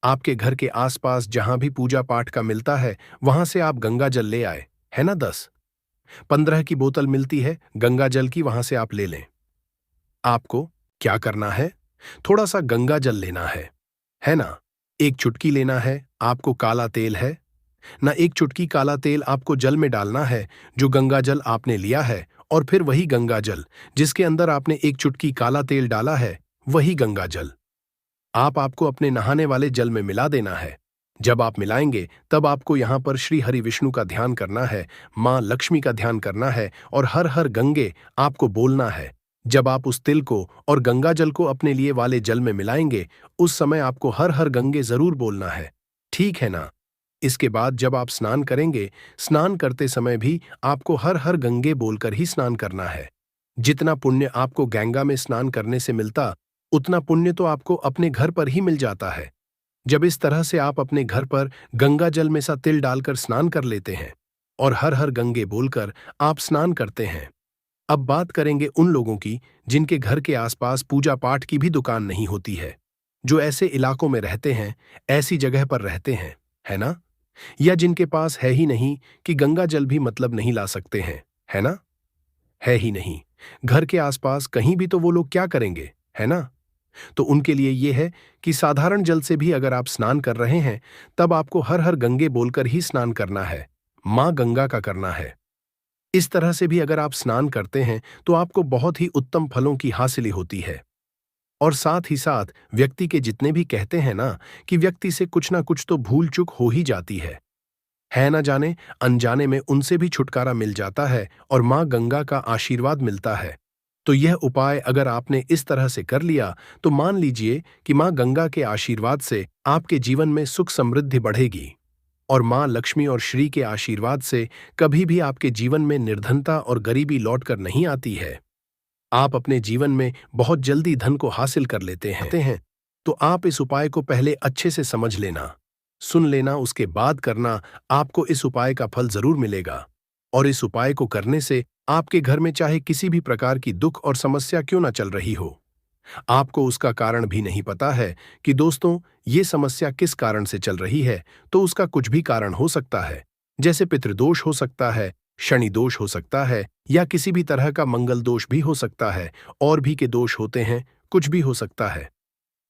आपके घर के आसपास जहां भी पूजा पाठ का मिलता है वहां से आप गंगा जल ले आए, है ना। 10-15 की बोतल मिलती है गंगा जल की, वहां से आप ले लें। आपको क्या करना है, थोड़ा सा गंगा जल लेना है ना। एक चुटकी लेना है आपको काला तेल, है ना। एक चुटकी काला तेल आपको जल में डालना है जो गंगा जल आपने लिया है, और फिर वही गंगा जल जिसके अंदर आपने एक चुटकी काला तेल डाला है, वही गंगा जल आपको अपने नहाने वाले जल में मिला देना है। जब आप मिलाएंगे तब आपको यहां पर श्री हरि विष्णु का ध्यान करना है, मां लक्ष्मी का ध्यान करना है, और हर हर गंगे आपको बोलना है। जब आप उस तिल को और गंगा जल को अपने लिए वाले जल में मिलाएंगे, उस समय आपको हर हर गंगे जरूर बोलना है, ठीक है ना। इसके बाद जब आप स्नान करेंगे, स्नान करते समय भी आपको हर हर गंगे बोलकर ही स्नान करना है। जितना पुण्य आपको गंगा में स्नान करने से मिलता, उतना पुण्य तो आपको अपने घर पर ही मिल जाता है। जब इस तरह से आप अपने घर पर गंगा जल में सा तिल डालकर स्नान कर लेते हैं और हर हर गंगे बोलकर आप स्नान करते हैं। अब बात करेंगे उन लोगों की जिनके घर के आसपास पूजा पाठ की भी दुकान नहीं होती है, जो ऐसे इलाकों में रहते हैं, ऐसी जगह पर रहते हैं, है ना, या जिनके पास है ही नहीं कि गंगा जल भी मतलब नहीं ला सकते हैं, है ना, है ही नहीं। घर के आसपास कहीं भी तो वो लोग क्या करेंगे, है ना? तो उनके लिए ये है कि साधारण जल से भी अगर आप स्नान कर रहे हैं, तब आपको हर हर गंगे बोलकर ही स्नान करना है। माँ गंगा का करना है। इस तरह से भी अगर आप स्नान करते हैं, तो आपको बहुत ही उत्तम फलों की हासिली होती है। और साथ ही साथ व्यक्ति के जितने भी कहते हैं ना कि व्यक्ति से कुछ ना कुछ तो भूल चूक हो ही जाती है ना जाने अनजाने में उनसे भी छुटकारा मिल जाता है और माँ गंगा का आशीर्वाद मिलता है। तो यह उपाय अगर आपने इस तरह से कर लिया, तो मान लीजिए कि माँ गंगा के आशीर्वाद से आपके जीवन में सुख समृद्धि बढ़ेगी और माँ लक्ष्मी और श्री के आशीर्वाद से कभी भी आपके जीवन में निर्धनता और गरीबी लौटकर नहीं आती है। आप अपने जीवन में बहुत जल्दी धन को हासिल कर लेते हैं। तो आप इस उपाय को पहले अच्छे से समझ लेना, सुन लेना, उसके बाद करना। आपको इस उपाय का फल जरूर मिलेगा। और इस उपाय को करने से आपके घर में चाहे किसी भी प्रकार की दुख और समस्या क्यों ना चल रही हो, आपको उसका कारण भी नहीं पता है कि दोस्तों ये समस्या किस कारण से चल रही है, तो उसका कुछ भी कारण हो सकता है। जैसे पितृदोष हो सकता है, शनि दोष हो सकता है, या किसी भी तरह का मंगल दोष भी हो सकता है, और भी के दोष होते हैं, कुछ भी हो सकता है।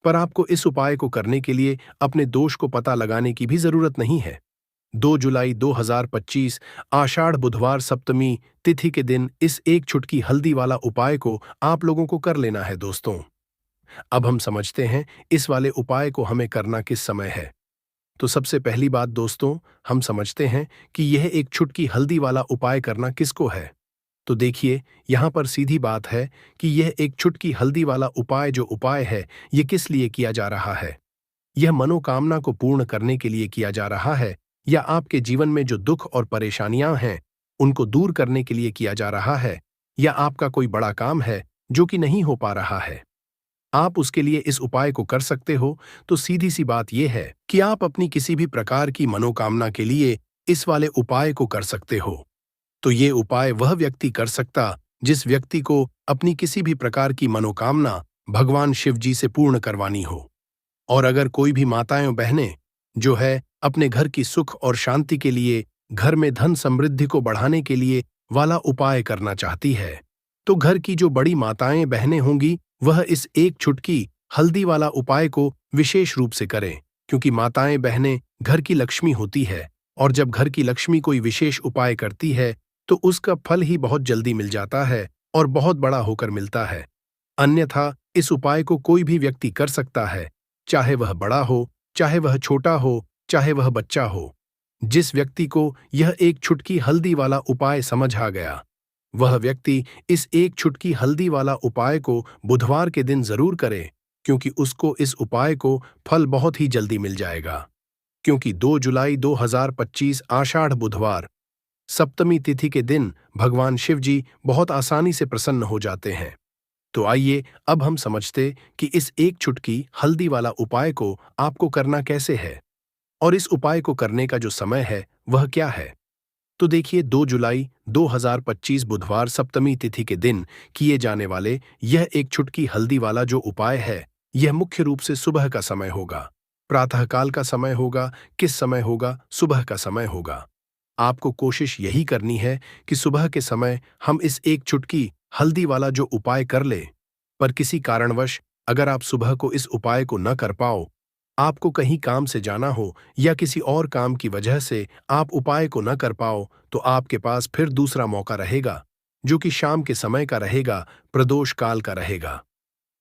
पर आपको इस उपाय को करने के लिए अपने दोष को पता लगाने की भी जरूरत नहीं है। 2 जुलाई 2025 आषाढ़ बुधवार सप्तमी तिथि के दिन इस एक चुटकी हल्दी वाला उपाय को आप लोगों को कर लेना है दोस्तों। अब हम समझते हैं इस वाले उपाय को हमें करना किस समय है। तो सबसे पहली बात दोस्तों, हम समझते हैं कि यह एक चुटकी हल्दी वाला उपाय करना किसको है। तो देखिए, यहां पर सीधी बात है कि यह एक चुटकी हल्दी वाला उपाय जो उपाय है, यह किस लिए किया जा रहा है। यह मनोकामना को पूर्ण करने के लिए किया जा रहा है, या आपके जीवन में जो दुख और परेशानियां हैं उनको दूर करने के लिए किया जा रहा है, या आपका कोई बड़ा काम है जो कि नहीं हो पा रहा है, आप उसके लिए इस उपाय को कर सकते हो। तो सीधी सी बात यह है कि आप अपनी किसी भी प्रकार की मनोकामना के लिए इस वाले उपाय को कर सकते हो। तो ये उपाय वह व्यक्ति कर सकता जिस व्यक्ति को अपनी किसी भी प्रकार की मनोकामना भगवान शिव जी से पूर्ण करवानी हो। और अगर कोई भी माताएं बहनें जो है अपने घर की सुख और शांति के लिए, घर में धन समृद्धि को बढ़ाने के लिए वाला उपाय करना चाहती है, तो घर की जो बड़ी माताएं बहनें होंगी वह इस एक चुटकी हल्दी वाला उपाय को विशेष रूप से करें, क्योंकि माताएं बहनें घर की लक्ष्मी होती है, और जब घर की लक्ष्मी कोई विशेष उपाय करती है तो उसका फल ही बहुत जल्दी मिल जाता है और बहुत बड़ा होकर मिलता है। अन्यथा इस उपाय को कोई भी व्यक्ति कर सकता है, चाहे वह बड़ा हो, चाहे वह छोटा हो, चाहे वह बच्चा हो। जिस व्यक्ति को यह एक चुटकी हल्दी वाला उपाय समझ आ गया, वह व्यक्ति इस एक चुटकी हल्दी वाला उपाय को बुधवार के दिन जरूर करे, क्योंकि उसको इस उपाय को फल बहुत ही जल्दी मिल जाएगा। क्योंकि 2 जुलाई 2025 आषाढ़ बुधवार सप्तमी तिथि के दिन भगवान शिव जी बहुत आसानी से प्रसन्न हो जाते हैं। तो आइए अब हम समझते कि इस एक चुटकी हल्दी वाला उपाय को आपको करना कैसे है, और इस उपाय को करने का जो समय है वह क्या है। तो देखिए, 2 जुलाई 2025 बुधवार सप्तमी तिथि के दिन किए जाने वाले यह एक चुटकी हल्दी वाला जो उपाय है, यह मुख्य रूप से सुबह का समय होगा, प्रातःकाल का समय होगा। किस समय होगा? सुबह का समय होगा। आपको कोशिश यही करनी है कि सुबह के समय हम इस एक चुटकी हल्दी वाला जो उपाय कर ले। पर किसी कारणवश अगर आप सुबह को इस उपाय को न कर पाओ, आपको कहीं काम से जाना हो या किसी और काम की वजह से आप उपाय को न कर पाओ, तो आपके पास फिर दूसरा मौका रहेगा, जो कि शाम के समय का रहेगा, प्रदोष काल का रहेगा।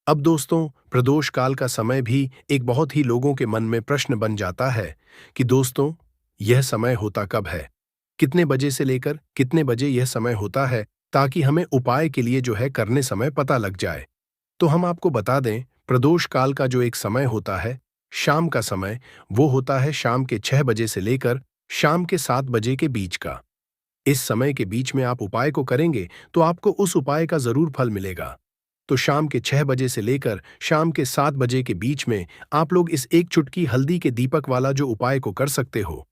अब दोस्तों, प्रदोष काल का समय भी एक बहुत ही लोगों के मन में प्रश्न बन जाता है कि दोस्तों यह समय होता कब है, कितने बजे से लेकर कितने बजे यह समय होता है, ताकि हमें उपाय के लिए जो है करने समय पता लग जाए। तो हम आपको बता दें, प्रदोष काल का जो एक समय होता है, शाम का समय, वो होता है शाम के 6 बजे से लेकर शाम के 7 बजे के बीच का। इस समय के बीच में आप उपाय को करेंगे तो आपको उस उपाय का जरूर फल मिलेगा। तो शाम के 6 बजे से लेकर शाम के 7 बजे के बीच में आप लोग इस एक चुटकी हल्दी के दीपक वाला जो उपाय को कर सकते हो।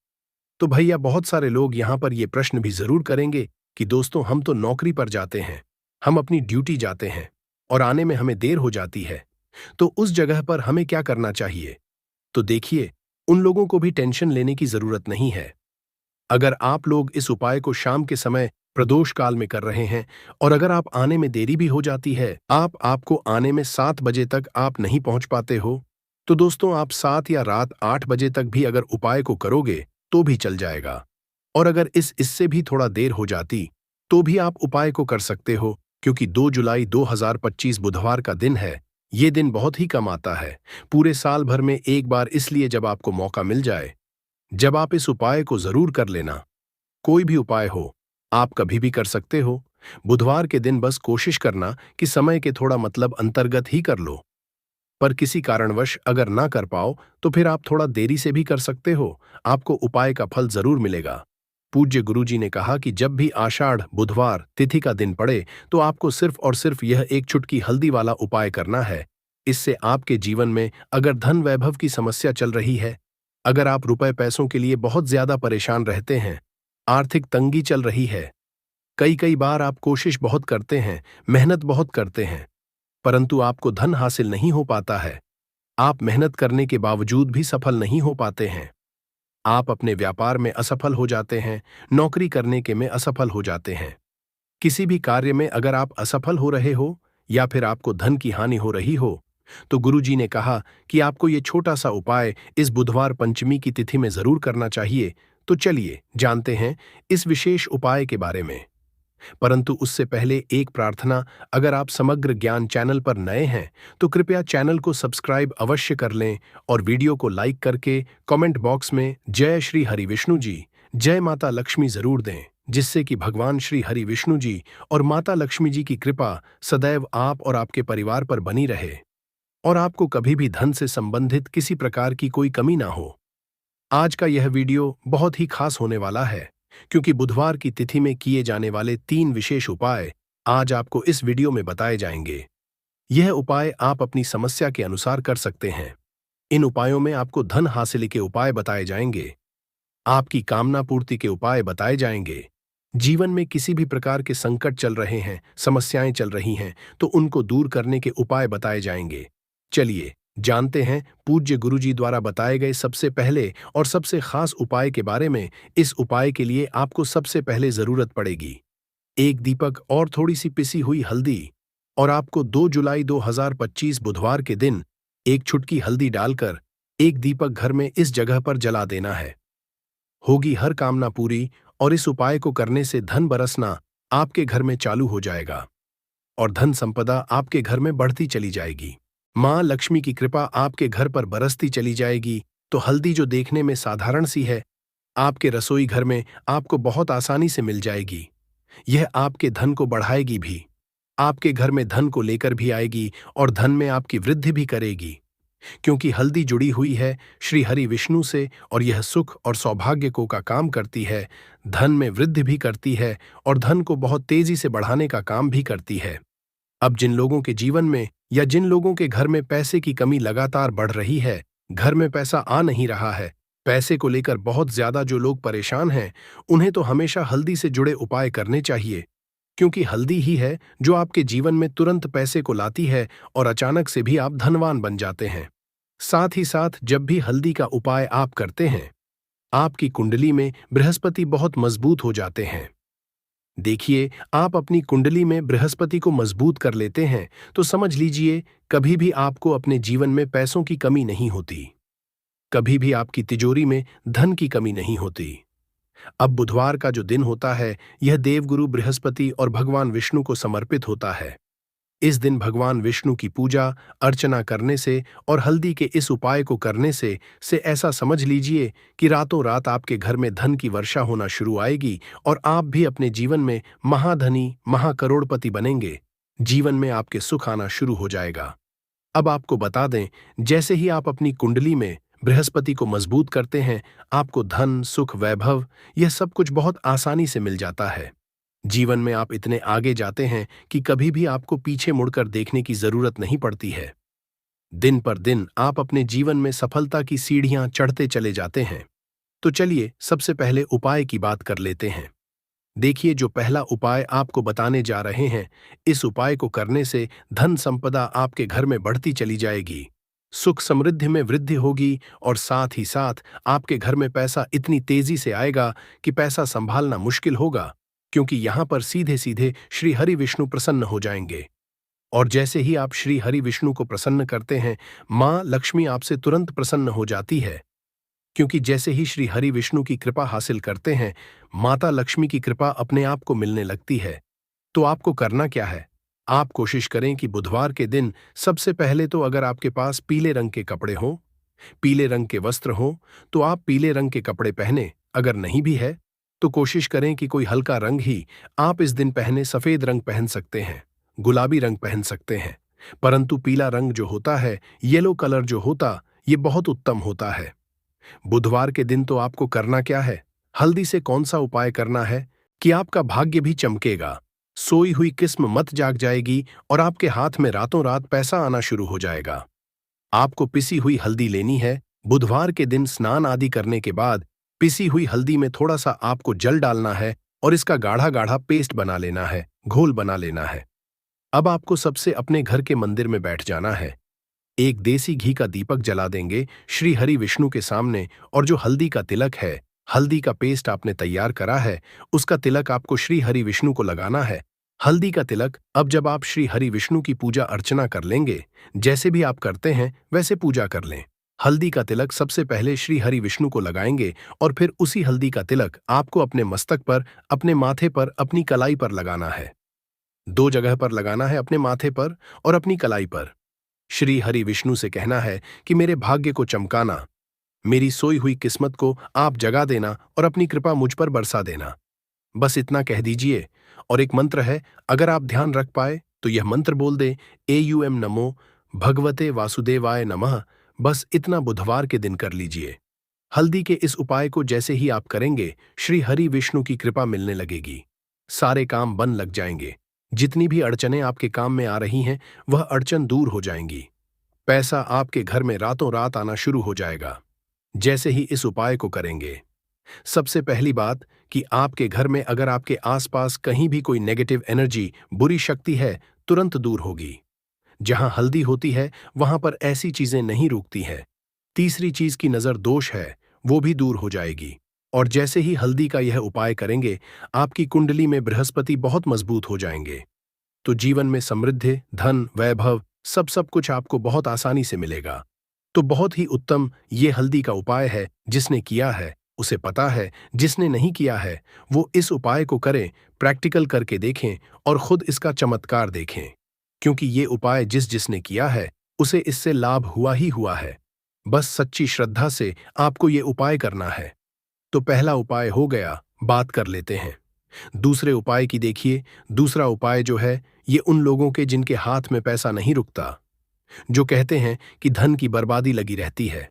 तो भैया, बहुत सारे लोग यहाँ पर ये प्रश्न भी जरूर करेंगे कि दोस्तों हम तो नौकरी पर जाते हैं, हम अपनी ड्यूटी जाते हैं और आने में हमें देर हो जाती है, तो उस जगह पर हमें क्या करना चाहिए। तो देखिए, उन लोगों को भी टेंशन लेने की जरूरत नहीं है। अगर आप लोग इस उपाय को शाम के समय प्रदोष काल में कर रहे हैं और अगर आप आने में देरी भी हो जाती है, आपको आने में 7 बजे तक आप नहीं पहुंच पाते हो, तो दोस्तों आप 7 या रात 8 बजे तक भी अगर उपाय को करोगे तो भी चल जाएगा। और अगर इससे भी थोड़ा देर हो जाती तो भी आप उपाय को कर सकते हो, क्योंकि 2 जुलाई 2025 बुधवार का दिन है। ये दिन बहुत ही कम आता है, पूरे साल भर में एक बार, इसलिए जब आपको मौका मिल जाए, जब आप इस उपाय को जरूर कर लेना। कोई भी उपाय हो, आप कभी भी कर सकते हो। बुधवार के दिन बस कोशिश करना कि समय के थोड़ा अंतर्गत ही कर लो। पर किसी कारणवश अगर ना कर पाओ तो फिर आप थोड़ा देरी से भी कर सकते हो, आपको उपाय का फल जरूर मिलेगा। पूज्य गुरुजी ने कहा कि जब भी आषाढ़ बुधवार तिथि का दिन पड़े तो आपको सिर्फ और सिर्फ यह एक चुटकी हल्दी वाला उपाय करना है। इससे आपके जीवन में अगर धन वैभव की समस्या चल रही है, अगर आप रुपए पैसों के लिए बहुत ज्यादा परेशान रहते हैं, आर्थिक तंगी चल रही है, कई कई बार आप कोशिश बहुत करते हैं, मेहनत बहुत करते हैं, परंतु आपको धन हासिल नहीं हो पाता है, आप मेहनत करने के बावजूद भी सफल नहीं हो पाते हैं, आप अपने व्यापार में असफल हो जाते हैं, नौकरी करने के में असफल हो जाते हैं, किसी भी कार्य में अगर आप असफल हो रहे हो या फिर आपको धन की हानि हो रही हो, तो गुरुजी ने कहा कि आपको ये छोटा सा उपाय इस बुधवार पंचमी की तिथि में जरूर करना चाहिए। तो चलिए जानते हैं इस विशेष उपाय के बारे में। परंतु उससे पहले एक प्रार्थना, अगर आप समग्र ज्ञान चैनल पर नए हैं तो कृपया चैनल को सब्सक्राइब अवश्य कर लें और वीडियो को लाइक करके कमेंट बॉक्स में जय श्री हरि विष्णु जी, जय माता लक्ष्मी जरूर दें, जिससे कि भगवान श्री हरि विष्णु जी और माता लक्ष्मी जी की कृपा सदैव आप और आपके परिवार पर बनी रहे और आपको कभी भी धन से संबंधित किसी प्रकार की कोई कमी ना हो। आज का यह वीडियो बहुत ही खास होने वाला है, क्योंकि बुधवार की तिथि में किए जाने वाले 3 विशेष उपाय आज आपको इस वीडियो में बताए जाएंगे। यह उपाय आप अपनी समस्या के अनुसार कर सकते हैं। इन उपायों में आपको धन हासिल के उपाय बताए जाएंगे, आपकी कामना पूर्ति के उपाय बताए जाएंगे। जीवन में किसी भी प्रकार के संकट चल रहे हैं, समस्याएं चल रही हैं, तो उनको दूर करने के उपाय बताए जाएंगे। चलिए जानते हैं पूज्य गुरुजी द्वारा बताए गए सबसे पहले और सबसे खास उपाय के बारे में। इस उपाय के लिए आपको सबसे पहले जरूरत पड़ेगी एक दीपक और थोड़ी सी पिसी हुई हल्दी, और आपको 2 जुलाई 2025 बुधवार के दिन एक चुटकी हल्दी डालकर एक दीपक घर में इस जगह पर जला देना है। होगी हर कामना पूरी और इस उपाय को करने से धन बरसना आपके घर में चालू हो जाएगा और धन संपदा आपके घर में बढ़ती चली जाएगी। मां लक्ष्मी की कृपा आपके घर पर बरसती चली जाएगी। तो हल्दी जो देखने में साधारण सी है, आपके रसोई घर में आपको बहुत आसानी से मिल जाएगी। यह आपके धन को बढ़ाएगी भी, आपके घर में धन को लेकर भी आएगी और धन में आपकी वृद्धि भी करेगी, क्योंकि हल्दी जुड़ी हुई है श्री हरि विष्णु से और यह सुख और सौभाग्य को का काम करती है, धन में वृद्धि भी करती है और धन को बहुत तेजी से बढ़ाने का काम भी करती है। अब जिन लोगों के जीवन में या जिन लोगों के घर में पैसे की कमी लगातार बढ़ रही है, घर में पैसा आ नहीं रहा है, पैसे को लेकर बहुत ज्यादा जो लोग परेशान हैं, उन्हें तो हमेशा हल्दी से जुड़े उपाय करने चाहिए, क्योंकि हल्दी ही है जो आपके जीवन में तुरंत पैसे को लाती है और अचानक से भी आप धनवान बन जाते हैं। साथ ही साथ जब भी हल्दी का उपाय आप करते हैं, आपकी कुंडली में बृहस्पति बहुत मजबूत हो जाते हैं। देखिए, आप अपनी कुंडली में बृहस्पति को मजबूत कर लेते हैं तो समझ लीजिए कभी भी आपको अपने जीवन में पैसों की कमी नहीं होती, कभी भी आपकी तिजोरी में धन की कमी नहीं होती। अब बुधवार का जो दिन होता है, यह देवगुरु बृहस्पति और भगवान विष्णु को समर्पित होता है। इस दिन भगवान विष्णु की पूजा अर्चना करने से और हल्दी के इस उपाय को करने से ऐसा समझ लीजिए कि रातों रात आपके घर में धन की वर्षा होना शुरू आएगी और आप भी अपने जीवन में महाधनी महाकरोड़पति बनेंगे। जीवन में आपके सुख आना शुरू हो जाएगा। अब आपको बता दें, जैसे ही आप अपनी कुंडली में बृहस्पति को मजबूत करते हैं, आपको धन सुख वैभव यह सब कुछ बहुत आसानी से मिल जाता है। जीवन में आप इतने आगे जाते हैं कि कभी भी आपको पीछे मुड़कर देखने की जरूरत नहीं पड़ती है। दिन पर दिन आप अपने जीवन में सफलता की सीढ़ियां चढ़ते चले जाते हैं। तो चलिए सबसे पहले उपाय की बात कर लेते हैं। देखिए, जो पहला उपाय आपको बताने जा रहे हैं, इस उपाय को करने से धन संपदा आपके घर में बढ़ती चली जाएगी, सुख समृद्धि में वृद्धि होगी और साथ ही साथ आपके घर में पैसा इतनी तेजी से आएगा कि पैसा संभालना मुश्किल होगा। क्योंकि यहां पर सीधे सीधे श्री हरि विष्णु प्रसन्न हो जाएंगे। और जैसे ही आप श्री हरि विष्णु को प्रसन्न करते हैं, मां लक्ष्मी आपसे तुरंत प्रसन्न हो जाती है। क्योंकि जैसे ही श्री हरि विष्णु की कृपा हासिल करते हैं, माता लक्ष्मी की कृपा अपने आप को मिलने लगती है। तो आपको करना क्या है? आप कोशिश करें कि बुधवार के दिन सबसे पहले तो अगर आपके पास पीले रंग के कपड़े हों, पीले रंग के वस्त्र हों, तो आप पीले रंग के कपड़े पहने। अगर नहीं भी है तो कोशिश करें कि कोई हल्का रंग ही आप इस दिन पहने। सफेद रंग पहन सकते हैं, गुलाबी रंग पहन सकते हैं, परंतु पीला रंग जो होता है, येलो कलर जो होता, ये बहुत उत्तम होता है। बुधवार के दिन तो आपको करना क्या है? हल्दी से कौन सा उपाय करना है कि आपका भाग्य भी चमकेगा, सोई हुई किस्म मत जाग जाएगी और आपके हाथ में रातों रात पैसा आना शुरू हो जाएगा। आपको पिसी हुई हल्दी लेनी है। बुधवार के दिन स्नान आदि करने के बाद पिसी हुई हल्दी में थोड़ा सा आपको जल डालना है और इसका गाढ़ा गाढ़ा पेस्ट बना लेना है, घोल बना लेना है। अब आपको सबसे अपने घर के मंदिर में बैठ जाना है। एक देसी घी का दीपक जला देंगे श्री हरि विष्णु के सामने, और जो हल्दी का तिलक है, हल्दी का पेस्ट आपने तैयार करा है, उसका तिलक आपको श्री हरि विष्णु को लगाना है। हल्दी का तिलक अब जब आप श्री हरि विष्णु की पूजा अर्चना कर लेंगे, जैसे भी आप करते हैं वैसे पूजा कर लें। हल्दी का तिलक सबसे पहले श्री हरि विष्णु को लगाएंगे और फिर उसी हल्दी का तिलक आपको अपने मस्तक पर, अपने माथे पर, अपनी कलाई पर लगाना है। 2 जगह पर लगाना है, अपने माथे पर और अपनी कलाई पर। श्री हरि विष्णु से कहना है कि मेरे भाग्य को चमकाना, मेरी सोई हुई किस्मत को आप जगा देना और अपनी कृपा मुझ पर बरसा देना। बस इतना कह दीजिए। और एक मंत्र है, अगर आप ध्यान रख पाए तो यह मंत्र बोल दें, एयूएम नमो भगवते वासुदेवाय नमः। बस इतना बुधवार के दिन कर लीजिए। हल्दी के इस उपाय को जैसे ही आप करेंगे, श्री हरि विष्णु की कृपा मिलने लगेगी। सारे काम बन लग जाएंगे। जितनी भी अड़चनें आपके काम में आ रही हैं, वह अड़चन दूर हो जाएंगी। पैसा आपके घर में रातों रात आना शुरू हो जाएगा जैसे ही इस उपाय को करेंगे। सबसे पहली बात कि आपके घर में अगर आपके आसपास कहीं भी कोई नेगेटिव एनर्जी, बुरी शक्ति है, तुरंत दूर होगी। जहां हल्दी होती है वहां पर ऐसी चीजें नहीं रुकती हैं। तीसरी चीज की नजर दोष है, वो भी दूर हो जाएगी। और जैसे ही हल्दी का यह उपाय करेंगे, आपकी कुंडली में बृहस्पति बहुत मजबूत हो जाएंगे। तो जीवन में समृद्धि, धन, वैभव, सब कुछ आपको बहुत आसानी से मिलेगा। तो बहुत ही उत्तम ये हल्दी का उपाय है। जिसने किया है उसे पता है, जिसने नहीं किया है वो इस उपाय को करें, प्रैक्टिकल करके देखें और खुद इसका चमत्कार देखें। क्योंकि ये उपाय जिसने किया है उसे इससे लाभ हुआ ही हुआ है। बस सच्ची श्रद्धा से आपको ये उपाय करना है। तो पहला उपाय हो गया, बात कर लेते हैं। दूसरे उपाय की देखिए। दूसरा उपाय जो है, ये उन लोगों के जिनके हाथ में पैसा नहीं रुकता, जो कहते हैं कि धन की बर्बादी लगी रहती है,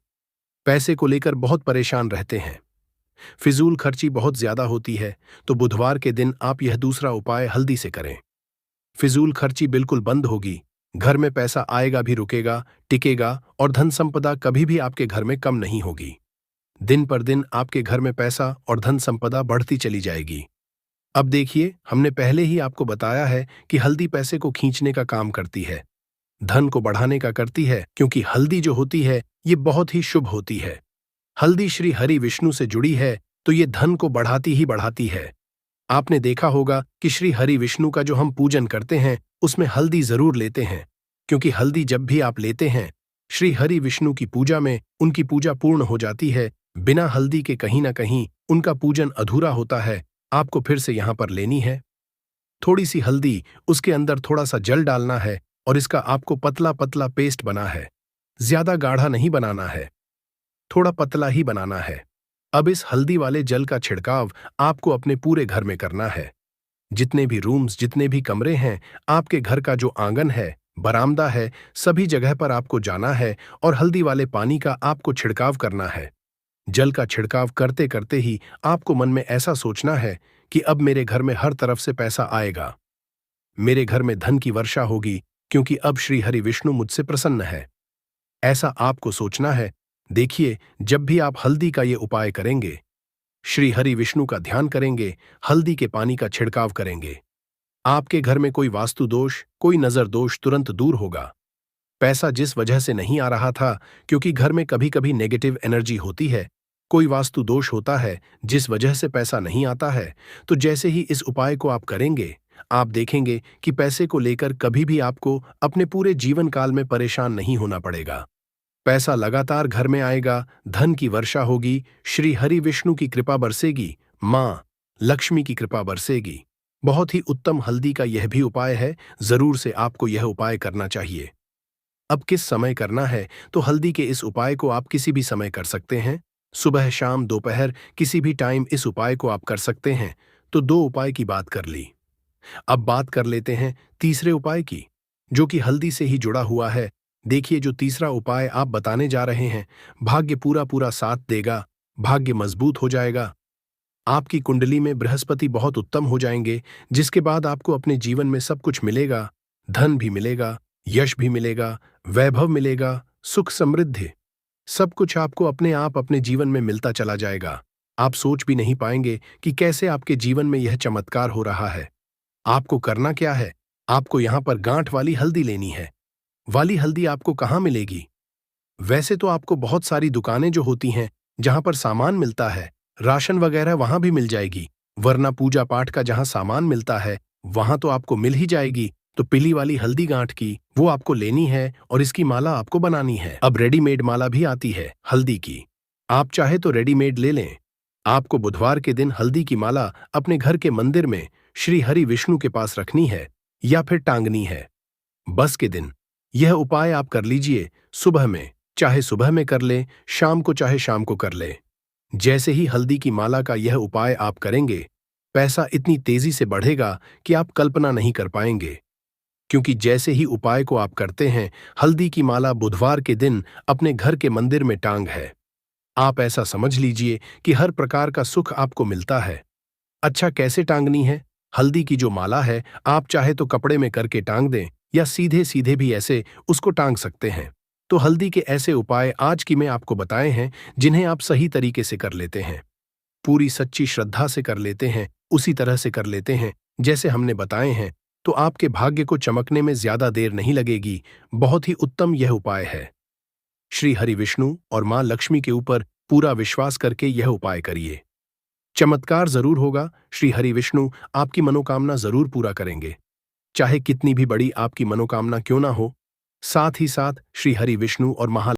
पैसे को लेकर बहुत परेशान रहते हैं, फिजूल खर्ची बहुत ज्यादा होती है। तो बुधवार के दिन आप यह दूसरा उपाय हल्दी से करें। फिजूल खर्ची बिल्कुल बंद होगी, घर में पैसा आएगा भी, रुकेगा, टिकेगा और धन संपदा कभी भी आपके घर में कम नहीं होगी। दिन पर दिन आपके घर में पैसा और धन संपदा बढ़ती चली जाएगी। अब देखिए, हमने पहले ही आपको बताया है कि हल्दी पैसे को खींचने का काम करती है, धन को बढ़ाने का करती है, क्योंकि हल्दी जो होती है ये बहुत ही शुभ होती है। हल्दी श्री हरि विष्णु से जुड़ी है तो ये धन को बढ़ाती ही बढ़ाती है। आपने देखा होगा कि श्री हरि विष्णु का जो हम पूजन करते हैं उसमें हल्दी जरूर लेते हैं, क्योंकि हल्दी जब भी आप लेते हैं श्री हरि विष्णु की पूजा में, उनकी पूजा पूर्ण हो जाती है। बिना हल्दी के कहीं ना कहीं उनका पूजन अधूरा होता है। आपको फिर से यहां पर लेनी है थोड़ी सी हल्दी, उसके अंदर थोड़ा सा जल डालना है और इसका आपको पतला पतला पेस्ट बना है। ज्यादा गाढ़ा नहीं बनाना है, थोड़ा पतला ही बनाना है। अब इस हल्दी वाले जल का छिड़काव आपको अपने पूरे घर में करना है। जितने भी रूम्स, जितने भी कमरे हैं, आपके घर का जो आंगन है, बरामदा है, सभी जगह पर आपको जाना है और हल्दी वाले पानी का आपको छिड़काव करना है। जल का छिड़काव करते करते ही आपको मन में ऐसा सोचना है कि अब मेरे घर में हर तरफ से पैसा आएगा, मेरे घर में धन की वर्षा होगी, क्योंकि अब श्री हरि विष्णु मुझसे प्रसन्न है। ऐसा आपको सोचना है। देखिए, जब भी आप हल्दी का ये उपाय करेंगे, श्री हरि विष्णु का ध्यान करेंगे, हल्दी के पानी का छिड़काव करेंगे, आपके घर में कोई वास्तु दोष, कोई नजर दोष तुरंत दूर होगा। पैसा जिस वजह से नहीं आ रहा था, क्योंकि घर में कभी कभी नेगेटिव एनर्जी होती है, कोई वास्तु दोष होता है जिस वजह से पैसा नहीं आता है, तो जैसे ही इस उपाय को आप करेंगे, आप देखेंगे कि पैसे को लेकर कभी भी आपको अपने पूरे जीवन काल में परेशान नहीं होना पड़ेगा। पैसा लगातार घर में आएगा, धन की वर्षा होगी, श्री हरि विष्णु की कृपा बरसेगी, मां लक्ष्मी की कृपा बरसेगी। बहुत ही उत्तम हल्दी का यह भी उपाय है, जरूर से आपको यह उपाय करना चाहिए। अब किस समय करना है, तो हल्दी के इस उपाय को आप किसी भी समय कर सकते हैं। सुबह, शाम, दोपहर, किसी भी टाइम इस उपाय को आप कर सकते हैं। तो दो उपाय की बात कर ली। अब बात कर लेते हैं तीसरे उपाय की, जो कि हल्दी से ही जुड़ा हुआ है। देखिए, जो तीसरा उपाय आप बताने जा रहे हैं, भाग्य पूरा पूरा साथ देगा, भाग्य मजबूत हो जाएगा। आपकी कुंडली में बृहस्पति बहुत उत्तम हो जाएंगे, जिसके बाद आपको अपने जीवन में सब कुछ मिलेगा। धन भी मिलेगा, यश भी मिलेगा, वैभव मिलेगा, सुख समृद्धि, सब कुछ आपको अपने आप अपने जीवन में मिलता चला जाएगा। आप सोच भी नहीं पाएंगे कि कैसे आपके जीवन में यह चमत्कार हो रहा है। आपको करना क्या है? आपको यहां पर गांठ वाली हल्दी लेनी है। वाली हल्दी आपको कहाँ मिलेगी? वैसे तो आपको बहुत सारी दुकानें जो होती हैं, जहां पर सामान मिलता है, राशन वगैरह, वहां भी मिल जाएगी। वरना पूजा पाठ का जहां सामान मिलता है, वहां तो आपको मिल ही जाएगी। तो पीली वाली हल्दी गांठ की वो आपको लेनी है और इसकी माला आपको बनानी है। अब रेडीमेड माला भी आती है हल्दी की, आप चाहे तो रेडीमेड ले लें। आपको बुधवार के दिन हल्दी की माला अपने घर के मंदिर में श्री हरि विष्णु के पास रखनी है या फिर टांगनी है। बस के दिन यह उपाय आप कर लीजिए। सुबह में चाहे सुबह में कर लें, शाम को चाहे शाम को कर लें। जैसे ही हल्दी की माला का यह उपाय आप करेंगे, पैसा इतनी तेजी से बढ़ेगा कि आप कल्पना नहीं कर पाएंगे। क्योंकि जैसे ही उपाय को आप करते हैं, हल्दी की माला बुधवार के दिन अपने घर के मंदिर में टांग है। आप ऐसा समझ लीजिए कि हर प्रकार का सुख आपको मिलता है। अच्छा, कैसे टांगनी है? हल्दी की जो माला है, आप चाहे तो कपड़े में करके टांग दें या सीधे सीधे भी ऐसे उसको टांग सकते हैं। तो हल्दी के ऐसे उपाय आज की मैं आपको बताए हैं, जिन्हें आप सही तरीके से कर लेते हैं, पूरी सच्ची श्रद्धा से कर लेते हैं, उसी तरह से कर लेते हैं जैसे हमने बताए हैं, तो आपके भाग्य को चमकने में ज्यादा देर नहीं लगेगी। बहुत ही उत्तम यह उपाय है। श्री हरि विष्णु और मां लक्ष्मी के ऊपर पूरा विश्वास करके यह उपाय करिए। चमत्कार जरूर होगा। श्री हरि विष्णु आपकी मनोकामना जरूर पूरा करेंगे, चाहे कितनी भी बड़ी आपकी मनोकामना क्यों ना हो। साथ ही साथ श्री हरि विष्णु और महा